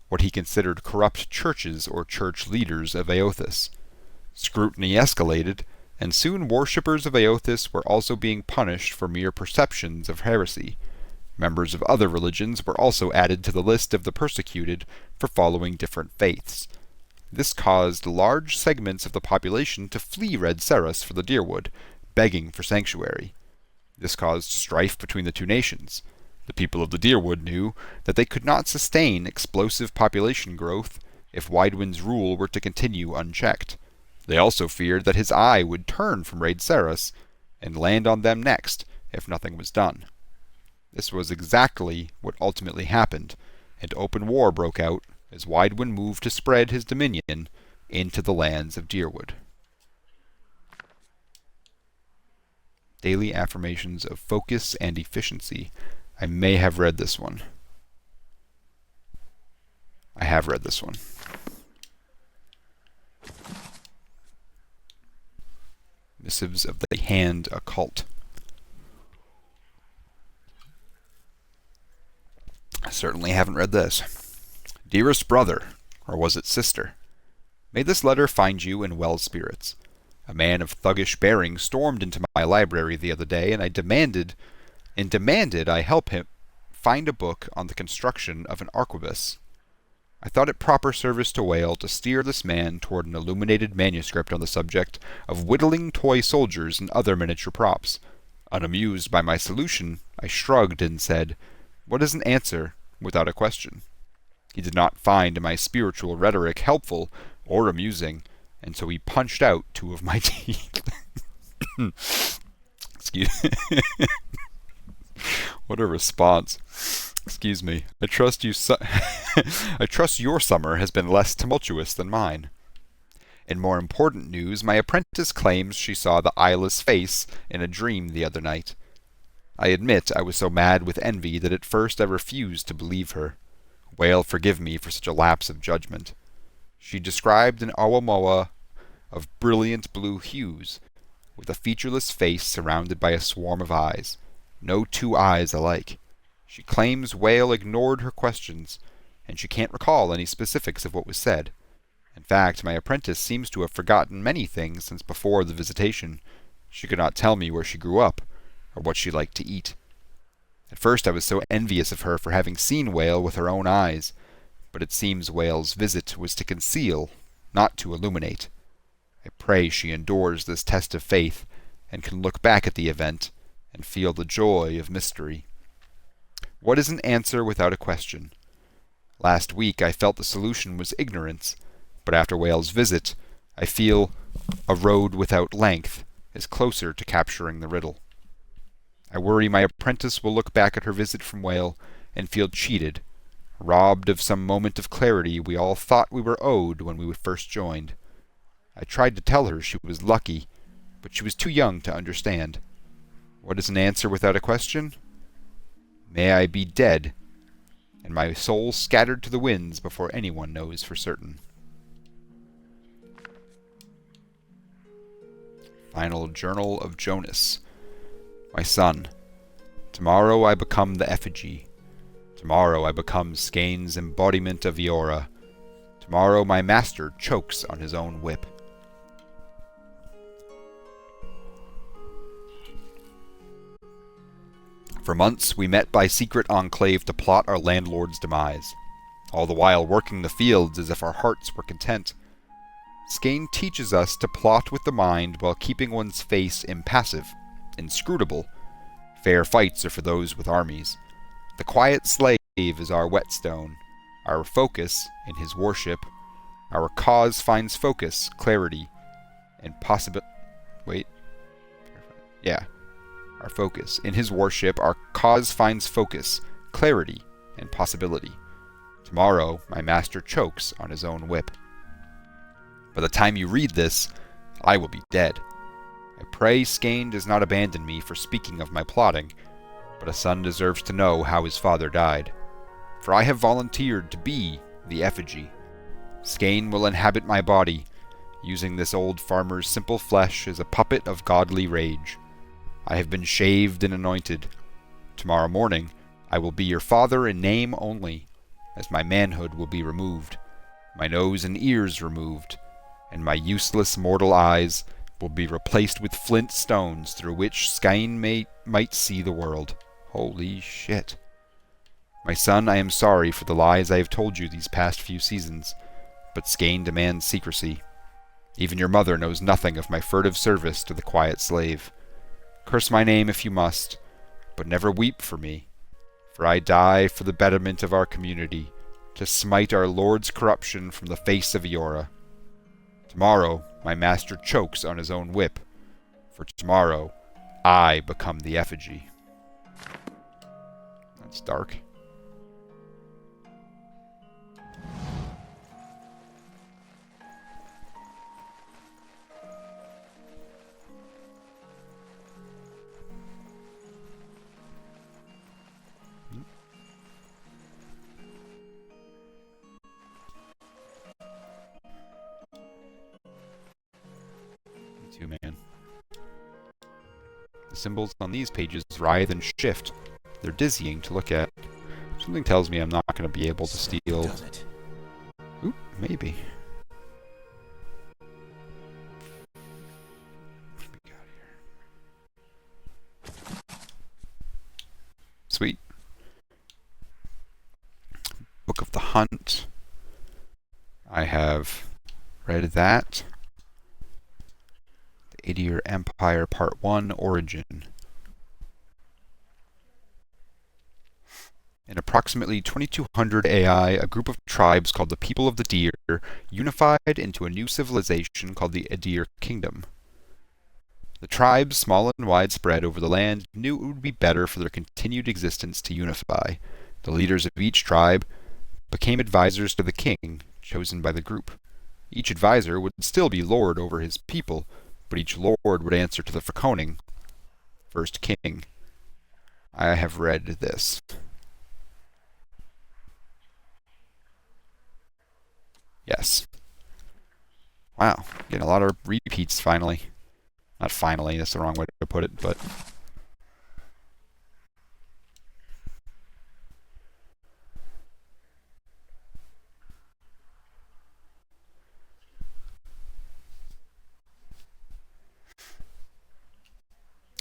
what he considered corrupt churches or church leaders of Eothas. Scrutiny escalated, and soon worshippers of Eothas were also being punished for mere perceptions of heresy. Members of other religions were also added to the list of the persecuted for following different faiths. This caused large segments of the population to flee Raidceris for the Dyrwood, begging for sanctuary. This caused strife between the two nations. The people of the Dyrwood knew that they could not sustain explosive population growth if Waidwen's rule were to continue unchecked. They also feared that his eye would turn from Raidceris and land on them next if nothing was done. This was exactly what ultimately happened, and open war broke out as Waidwen moved to spread his dominion into the lands of Dyrwood. Daily Affirmations of Focus and Efficiency. I may have read this one. I have read this one. Missives of the Hand Occult. I certainly haven't read this. Dearest brother, or was it sister? May this letter find you in well spirits. A man of thuggish bearing stormed into my library the other day, and I demanded I help him find a book on the construction of an arquebus. I thought it proper service to Whale to steer this man toward an illuminated manuscript on the subject of whittling toy soldiers and other miniature props. Unamused by my solution, I shrugged and said, "What is an answer without a question?" He did not find my spiritual rhetoric helpful or amusing, and so he punched out 2 of my teeth. Excuse me. What a response. Excuse me. I trust your summer has been less tumultuous than mine. In more important news, my apprentice claims she saw the eyeless face in a dream the other night. I admit I was so mad with envy that at first I refused to believe her. Whale forgive me for such a lapse of judgment. She described an Awamoa of brilliant blue hues, with a featureless face surrounded by a swarm of eyes, no 2 eyes alike. She claims Whale ignored her questions, and she can't recall any specifics of what was said. In fact, my apprentice seems to have forgotten many things since before the visitation. She could not tell me where she grew up, or what she liked to eat. At first I was so envious of her for having seen Whale with her own eyes, but it seems Whale's visit was to conceal, not to illuminate. I pray she endures this test of faith, and can look back at the event, and feel the joy of mystery. What is an answer without a question? Last week I felt the solution was ignorance, but after Whale's visit, I feel a road without length is closer to capturing the riddle. I worry my apprentice will look back at her visit from Whale and feel cheated, robbed of some moment of clarity we all thought we were owed when we first joined. I tried to tell her she was lucky, but she was too young to understand. What is an answer without a question? May I be dead, and my soul scattered to the winds before anyone knows for certain. Final Journal of Jonas. My son, tomorrow I become the effigy. Tomorrow I become Skane's embodiment of Eora. Tomorrow my master chokes on his own whip. For months we met by secret enclave to plot our landlord's demise, all the while working the fields as if our hearts were content. Skane teaches us to plot with the mind while keeping one's face impassive, inscrutable. Fair fights are for those with armies. The quiet slave is our whetstone, our focus in his worship. Our cause finds focus, clarity, and our focus. In his worship, our cause finds focus, clarity, and possibility. Tomorrow, my master chokes on his own whip. By the time you read this, I will be dead. I pray Skane does not abandon me for speaking of my plotting, but a son deserves to know how his father died. For I have volunteered to be the effigy. Skane will inhabit my body, using this old farmer's simple flesh as a puppet of godly rage. I have been shaved and anointed. Tomorrow morning, I will be your father in name only, as my manhood will be removed, my nose and ears removed, and my useless mortal eyes will be replaced with flint stones through which Skane might see the world. Holy shit. My son, I am sorry for the lies I have told you these past few seasons, but Skane demands secrecy. Even your mother knows nothing of my furtive service to the quiet slave. Curse my name if you must, but never weep for me, for I die for the betterment of our community, to smite our Lord's corruption from the face of Eora. Tomorrow my master chokes on his own whip, for tomorrow I become the effigy. That's dark. Man. The symbols on these pages writhe and shift. They're dizzying to look at. Something tells me I'm not going to be able to steal. Oop, maybe. What do we got here? Sweet. Book of the Hunt. I have read that. Adir Empire Part 1 Origin. In approximately 2200 AI, a group of tribes called the People of the Deer unified into a new civilization called the Adir Kingdom. The tribes, small and widespread over the land, knew it would be better for their continued existence to unify. The leaders of each tribe became advisors to the king, chosen by the group. Each advisor would still be lord over his people, but each lord would answer to the Frekoning, first king. I have read this. Yes. Wow, getting a lot of repeats finally. Not finally, that's the wrong way to put it, but...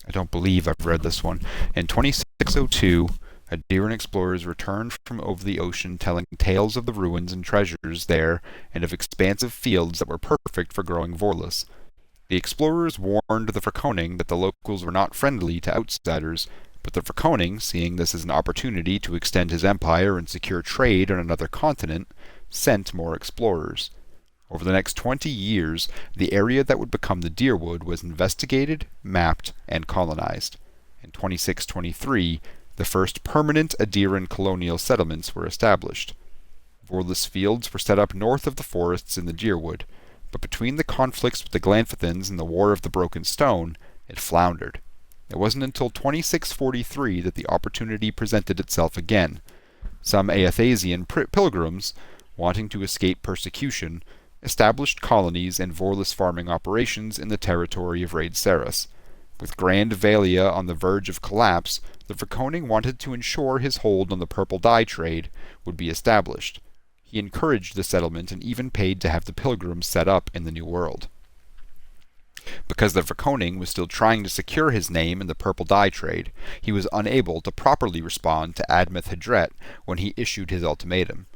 I don't believe I've read this one. In 2602, Adiran explorers returned from over the ocean telling tales of the ruins and treasures there and of expansive fields that were perfect for growing Vorlis. The explorers warned the Frekoning that the locals were not friendly to outsiders, but the Frekoning, seeing this as an opportunity to extend his empire and secure trade on another continent, sent more explorers. Over the next 20 years, the area that would become the Deerwood was investigated, mapped, and colonized. In 2623, The first permanent Adiran colonial settlements were established. Vorlous fields were set up north of the forests in the Deerwood, but between the conflicts with the Glanfithins and the War of the Broken Stone, it floundered. It wasn't until 2643 that the opportunity presented itself again. Some Aethasian pilgrims, wanting to escape persecution, established colonies and Vorlous farming operations in the territory of Raid Saris. With Grand Valia on the verge of collapse, the Vrikoning wanted to ensure his hold on the purple dye trade would be established. He encouraged the settlement and even paid to have the pilgrims set up in the New World. Because the Vrikoning was still trying to secure his name in the purple dye trade, he was unable to properly respond to Admeth Hedret when he issued his ultimatum.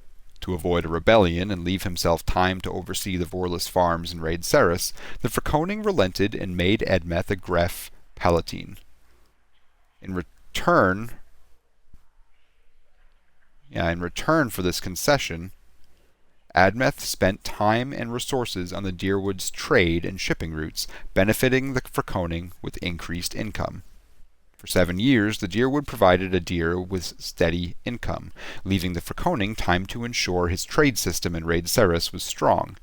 To avoid a rebellion and leave himself time to oversee the Vorlous farms in Raid Saris, the Vrikoning relented and made Admeth a Gref Palatine. In return for this concession, Admeth spent time and resources on the Deerwood's trade and shipping routes, benefiting the Vrikoning with increased income. For 7 years, the Deerwood provided Adir with steady income, leaving the Vrikoning time to ensure his trade system in Raid Saris was strong.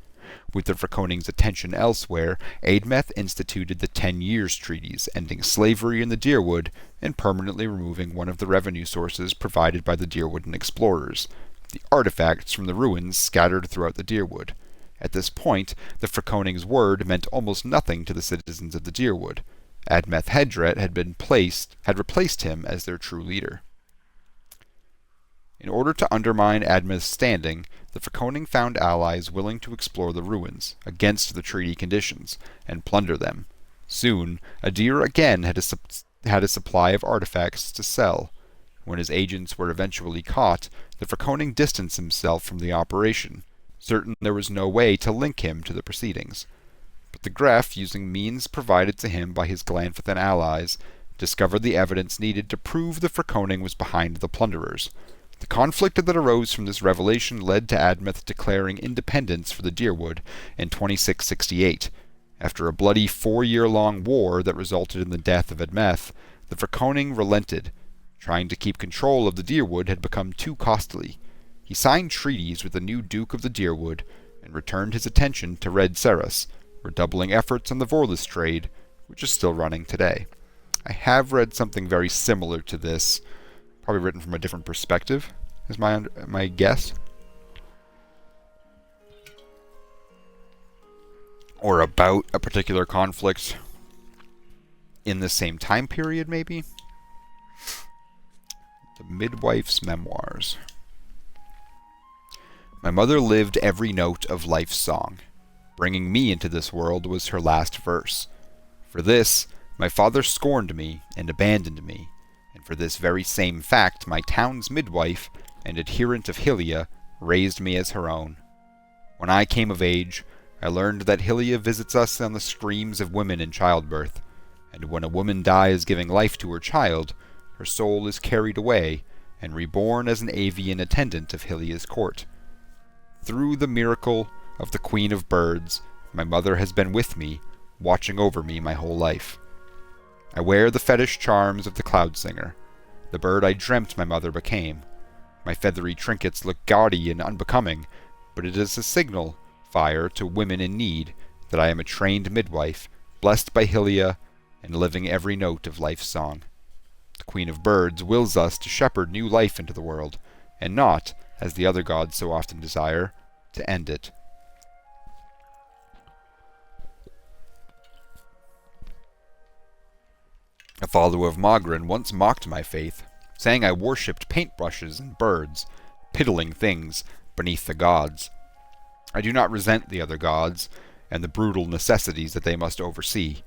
With the Vrikoning's attention elsewhere, Admeth instituted the 10 Years Treaties, ending slavery in the Deerwood and permanently removing one of the revenue sources provided by the Deerwooden explorers, the artifacts from the ruins scattered throughout the Deerwood. At this point, the Vrikoning's word meant almost nothing to the citizens of the Deerwood. Admeth Hedret had replaced him as their true leader. In order to undermine Admeth's standing, the Vrikoning found allies willing to explore the ruins, against the treaty conditions, and plunder them. Soon, Adir again had a supply of artifacts to sell. When his agents were eventually caught, the Vrikoning distanced himself from the operation, certain there was no way to link him to the proceedings. But the Gref, using means provided to him by his Glanfithin allies, discovered the evidence needed to prove the Vrikoning was behind the plunderers. The conflict that arose from this revelation led to Admeth declaring independence for the Deerwood in 2668. After a bloody 4-year-long war that resulted in the death of Admeth, the Vrikoning relented. Trying to keep control of the Deerwood had become too costly. He signed treaties with the new Duke of the Deerwood and returned his attention to Raid Saris, redoubling efforts on the Vorlous trade, which is still running today. I have read something very similar to this, probably written from a different perspective, is my guess. Or about a particular conflict in the same time period, maybe? The Midwife's Memoirs. My mother lived every note of life's song. Bringing me into this world was her last verse. For this, my father scorned me and abandoned me, and for this very same fact my town's midwife and adherent of Hylia raised me as her own. When I came of age, I learned that Hylia visits us on the screams of women in childbirth, and when a woman dies giving life to her child, her soul is carried away and reborn as an avian attendant of Hylia's court. Through the miracle of the Queen of Birds, my mother has been with me, watching over me my whole life. I wear the fetish charms of the cloud singer, the bird I dreamt my mother became. My feathery trinkets look gaudy and unbecoming, but it is a signal fire to women in need that I am a trained midwife, blessed by Hylia, and living every note of life's song. The Queen of Birds wills us to shepherd new life into the world, and not, as the other gods so often desire, to end it. A follower of Mogren once mocked my faith, saying I worshipped paintbrushes and birds, piddling things beneath the gods. I do not resent the other gods, and the brutal necessities that they must oversee,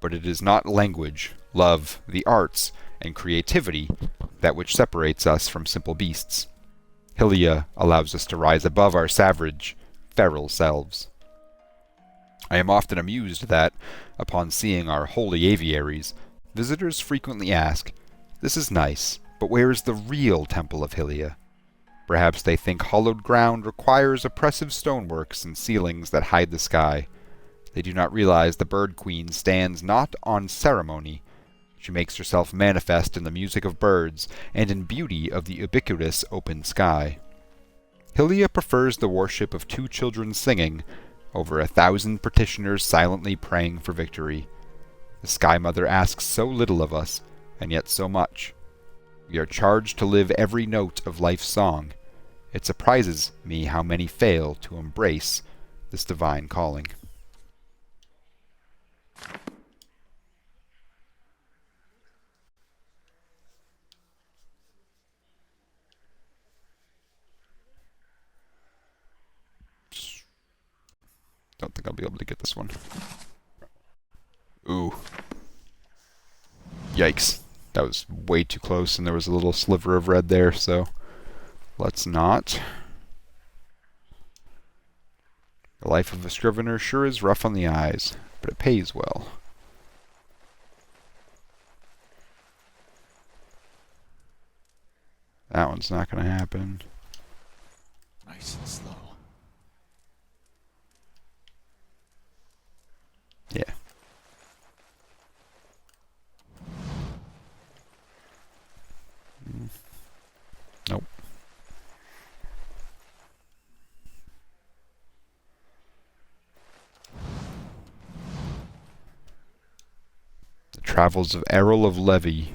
but it is not language, love, the arts, and creativity that which separates us from simple beasts. Hylia allows us to rise above our savage, feral selves. I am often amused that, upon seeing our holy aviaries, visitors frequently ask, "This is nice, but where is the real temple of Hylia?" Perhaps they think hollowed ground requires oppressive stoneworks and ceilings that hide the sky. They do not realize the Bird Queen stands not on ceremony, She makes herself manifest in the music of birds and in beauty of the ubiquitous open sky. Hylia prefers the worship of 2 children singing over 1,000 petitioners silently praying for victory. The Sky Mother asks so little of us, and yet so much. We are charged to live every note of life's song. It surprises me how many fail to embrace this divine calling. Don't think I'll be able to get this one. Ooh. Yikes. That was way too close, and there was a little sliver of red there, so let's not. The life of a scrivener sure is rough on the eyes, but it pays well. That one's not going to happen. Nice and slow. Yeah. Nope. The Travels of Errol of Levy.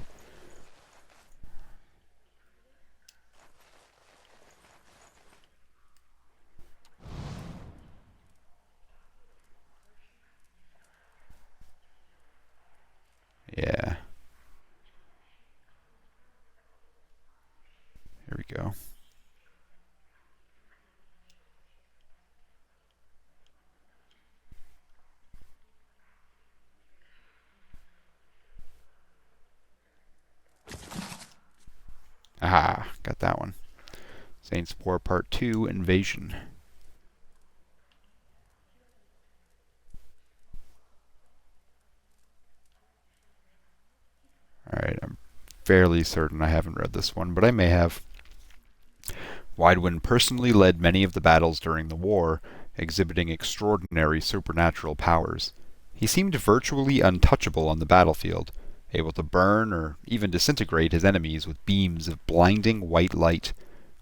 Yeah. Here we go. Aha, got that one. Saints War Part 2, Invasion. Alright, I'm fairly certain I haven't read this one, but I may have. Widewind personally led many of the battles during the war, exhibiting extraordinary supernatural powers. He seemed virtually untouchable on the battlefield, able to burn or even disintegrate his enemies with beams of blinding white light.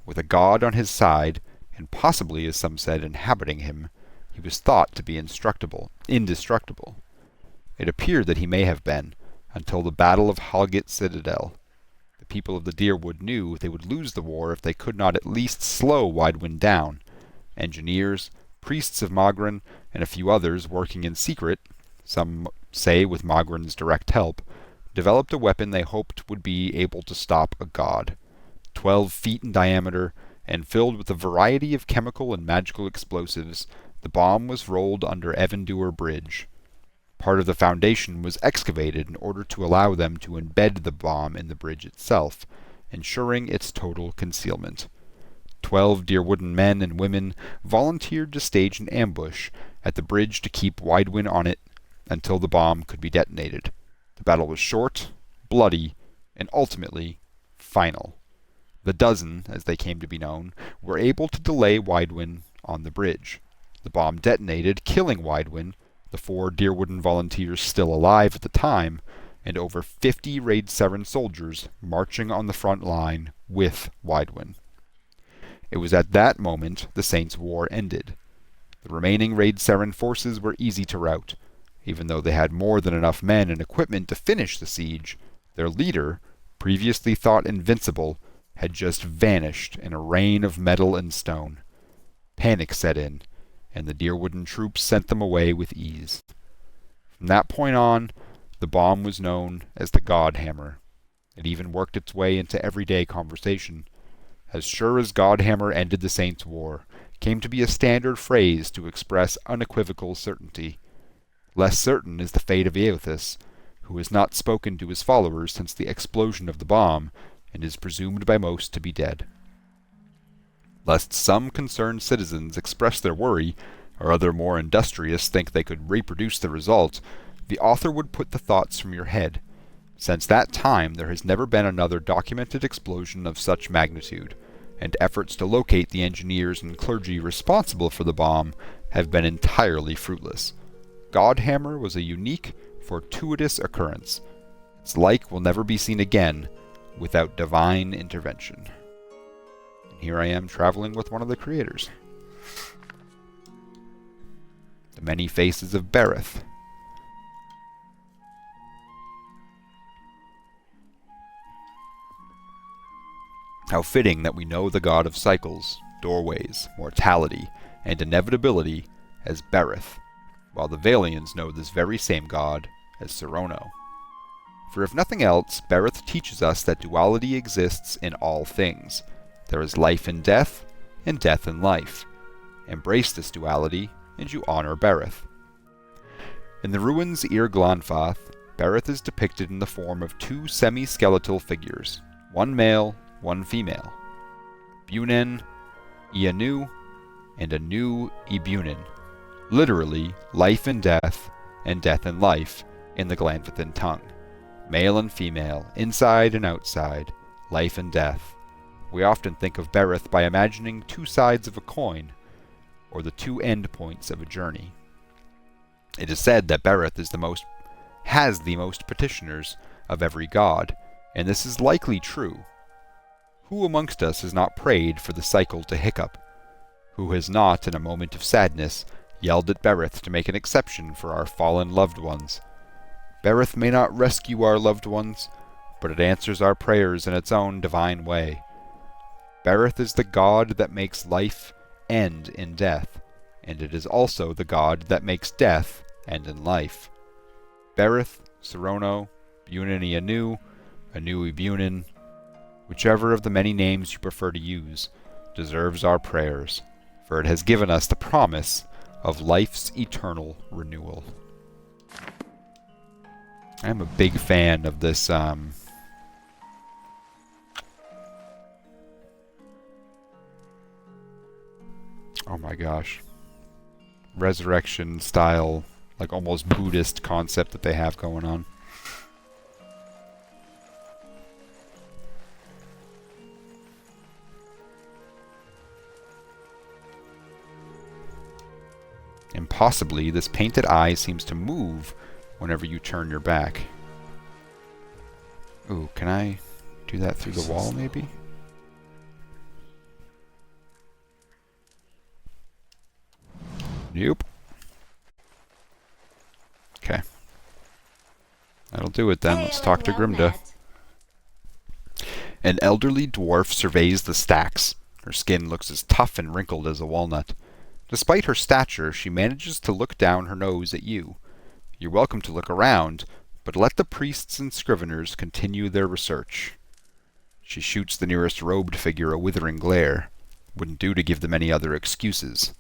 With a god on his side, and possibly, as some said, inhabiting him, he was thought to be indestructible. It appeared that he may have been, until the Battle of Halget Citadel. The people of the Deerwood knew they would lose the war if they could not at least slow Widewind down. Engineers, priests of Mogren, and a few others working in secret, some say with Mogren's direct help, developed a weapon they hoped would be able to stop a god. 12 feet in diameter, and filled with a variety of chemical and magical explosives, the bomb was rolled under Evandur Bridge. Part of the foundation was excavated in order to allow them to embed the bomb in the bridge itself, ensuring its total concealment. 12 Deerwooden men and women volunteered to stage an ambush at the bridge to keep Widewind on it until the bomb could be detonated. The battle was short, bloody, and ultimately final. The dozen, as they came to be known, were able to delay Widewind on the bridge. The bomb detonated, killing Widewind, the 4 Deerwooden volunteers still alive at the time, and over 50 Raid 7 soldiers marching on the front line with Widewind. It was at that moment the Saints' War ended. The remaining Raid 7 forces were easy to rout. Even though they had more than enough men and equipment to finish the siege, their leader, previously thought invincible, had just vanished in a rain of metal and stone. Panic set in, and the Deerwooden troops sent them away with ease. From that point on, the bomb was known as the God Hammer. It even worked its way into everyday conversation. As sure as God Hammer ended the Saints' War, came to be a standard phrase to express unequivocal certainty. Less certain is the fate of Eothas, who has not spoken to his followers since the explosion of the bomb, and is presumed by most to be dead. Lest some concerned citizens express their worry, or other more industrious think they could reproduce the result, the author would put the thoughts from your head. Since that time there has never been another documented explosion of such magnitude, and efforts to locate the engineers and clergy responsible for the bomb have been entirely fruitless. Godhammer was a unique, fortuitous occurrence, Its like will never be seen again without divine intervention. And here I am traveling with one of the creators. The many faces of Berith. How fitting that we know the god of cycles, doorways, mortality, and inevitability as Berith, while the Valians know this very same god as Serono. For if nothing else, Berith teaches us that duality exists in all things. There is life in death, and death in life. Embrace this duality, and you honor Berith. In the ruins Ir Glanfath, Berith is depicted in the form of two semi-skeletal figures, one male, one female. Bunen, Ianu, and Anu Ibunin. Literally, life and death and life in the Glanfathan tongue. Male and female, inside and outside, life and death. We often think of Berith by imagining two sides of a coin, or the two end points of a journey. It is said that Berith has the most petitioners of every god, and this is likely true. Who amongst us has not prayed for the cycle to hiccup? Who has not, in a moment of sadness, yelled at Berith to make an exception for our fallen loved ones? Berith may not rescue our loved ones, but it answers our prayers in its own divine way. Berith is the god that makes life end in death, and it is also the god that makes death end in life. Berith, Serono, Bunin Anu, Anu Bunin, whichever of the many names you prefer to use, deserves our prayers, for it has given us the promise of life's eternal renewal. I'm a big fan of this, oh my gosh, resurrection style, like almost Buddhist concept that they have going on. And possibly this painted eye seems to move whenever you turn your back. Ooh, can I do that through the wall maybe? Nope. Okay. That'll do it then. Let's talk to Grimda. An elderly dwarf surveys the stacks. Her skin looks as tough and wrinkled as a walnut. Despite her stature, she manages to look down her nose at you. You're welcome to look around, but let the priests and scriveners continue their research. She shoots the nearest robed figure a withering glare. Wouldn't do to give them any other excuses.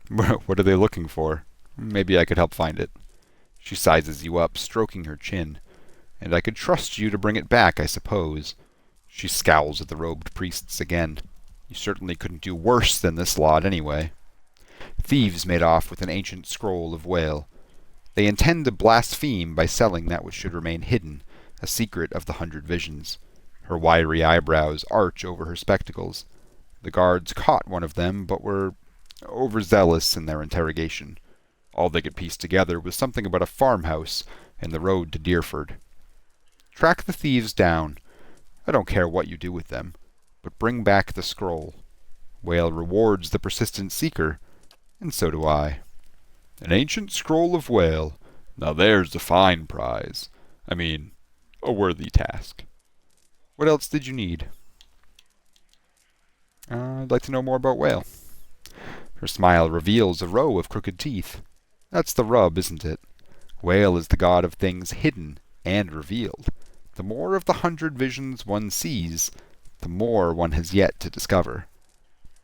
What are they looking for? Maybe I could help find it. She sizes you up, stroking her chin. And I could trust you to bring it back, I suppose. She scowls at the robed priests again. You certainly couldn't do worse than this lot anyway. Thieves made off with an ancient scroll of Whale. They intend to blaspheme by selling that which should remain hidden, a secret of the 100 Visions. Her wiry eyebrows arch over her spectacles. The guards caught one of them, but were overzealous in their interrogation. All they could piece together was something about a farmhouse and the road to Deerford. Track the thieves down. I don't care what you do with them, but bring back the scroll. Whale rewards the persistent seeker, and so do I. An ancient scroll of Whale. Now there's a fine prize. I mean, a worthy task. What else did you need? I'd like to know more about Whale. Her smile reveals a row of crooked teeth. That's the rub, isn't it? Whale is the god of things hidden and revealed. The more of the 100 Visions one sees, the more one has yet to discover.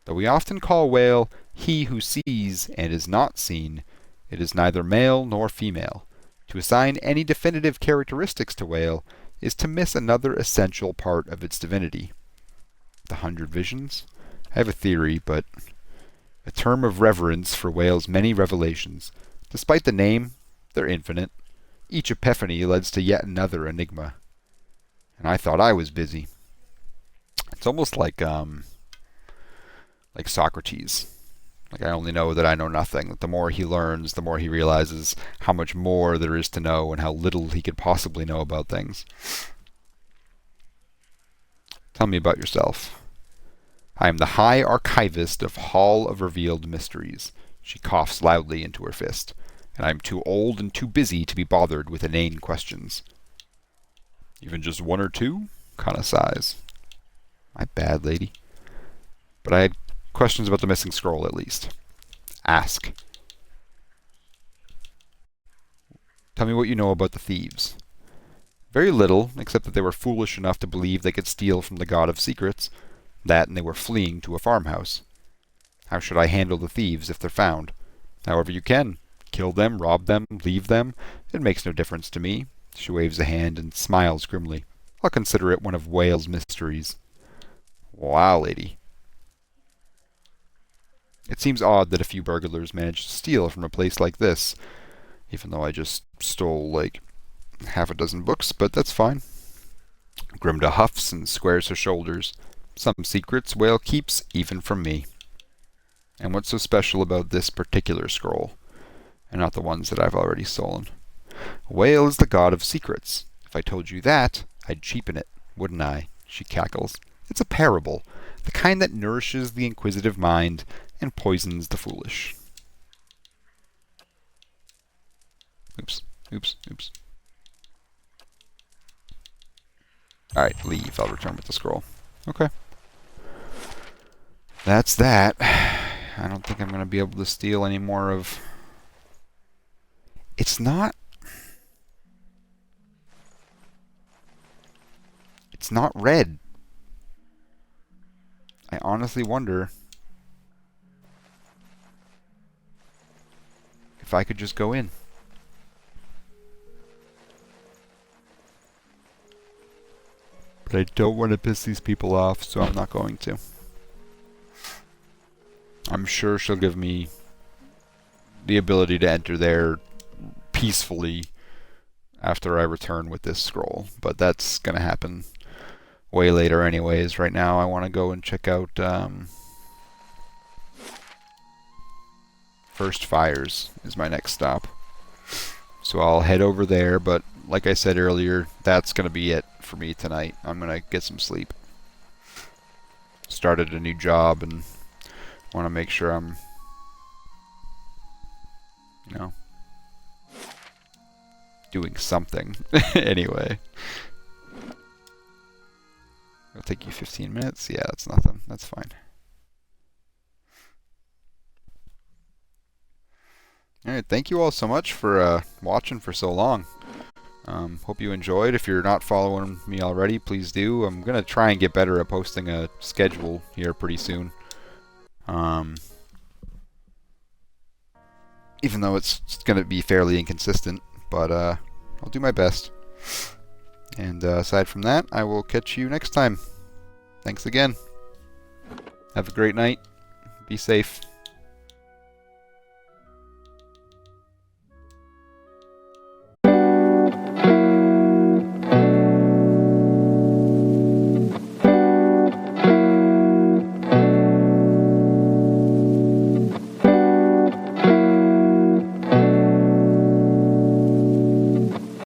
Though we often call Whale he who sees and is not seen, it is neither male nor female. To assign any definitive characteristics to Whale is to miss another essential part of its divinity. The 100 Visions? I have a theory, but a term of reverence for Whale's many revelations. Despite the name, they're infinite. Each epiphany leads to yet another enigma. And I thought I was busy. It's almost like Socrates. Like, I only know that I know nothing. The more he learns, the more he realizes how much more there is to know and how little he could possibly know about things. Tell me about yourself. I am the High Archivist of Hall of Revealed Mysteries. She coughs loudly into her fist. And I am too old and too busy to be bothered with inane questions. Even just one or two? Kana sighs. My bad, lady. But I had questions about the missing scroll, at least. Ask. Tell me what you know about the thieves. Very little, except that they were foolish enough to believe they could steal from the God of Secrets. That, and they were fleeing to a farmhouse. How should I handle the thieves if they're found? However you can. Kill them, rob them, leave them. It makes no difference to me. She waves a hand and smiles grimly. I'll consider it one of Wales' mysteries. Wow, lady. It seems odd that a few burglars managed to steal from a place like this, even though I just stole, like, half a dozen books, but that's fine. Grimda huffs and squares her shoulders. Some secrets Whale keeps, even from me. And what's so special about this particular scroll, and not the ones that I've already stolen? Whale is the god of secrets. If I told you that, I'd cheapen it, wouldn't I? She cackles. It's a parable, the kind that nourishes the inquisitive mind and poisons the foolish. Oops, oops, oops. Alright, leave. I'll return with the scroll. Okay. That's that. I don't think I'm going to be able to steal any more of... It's not red. I honestly wonder if I could just go in. But I don't want to piss these people off, so I'm not going to. I'm sure she'll give me the ability to enter there peacefully after I return with this scroll, but that's going to happen way later anyways. Right now I want to go and check out First Fires is my next stop. So I'll head over there, but like I said earlier, that's going to be it for me tonight. I'm going to get some sleep. Started a new job and want to make sure I'm, you know, doing something. Anyway. It'll take you 15 minutes? Yeah, that's nothing. That's fine. Alright, thank you all so much for watching for so long. Hope you enjoyed. If you're not following me already, please do. I'm going to try and get better at posting a schedule here pretty soon. Even though it's going to be fairly inconsistent, but I'll do my best. And aside from that, I will catch you next time. Thanks again. Have a great night. Be safe.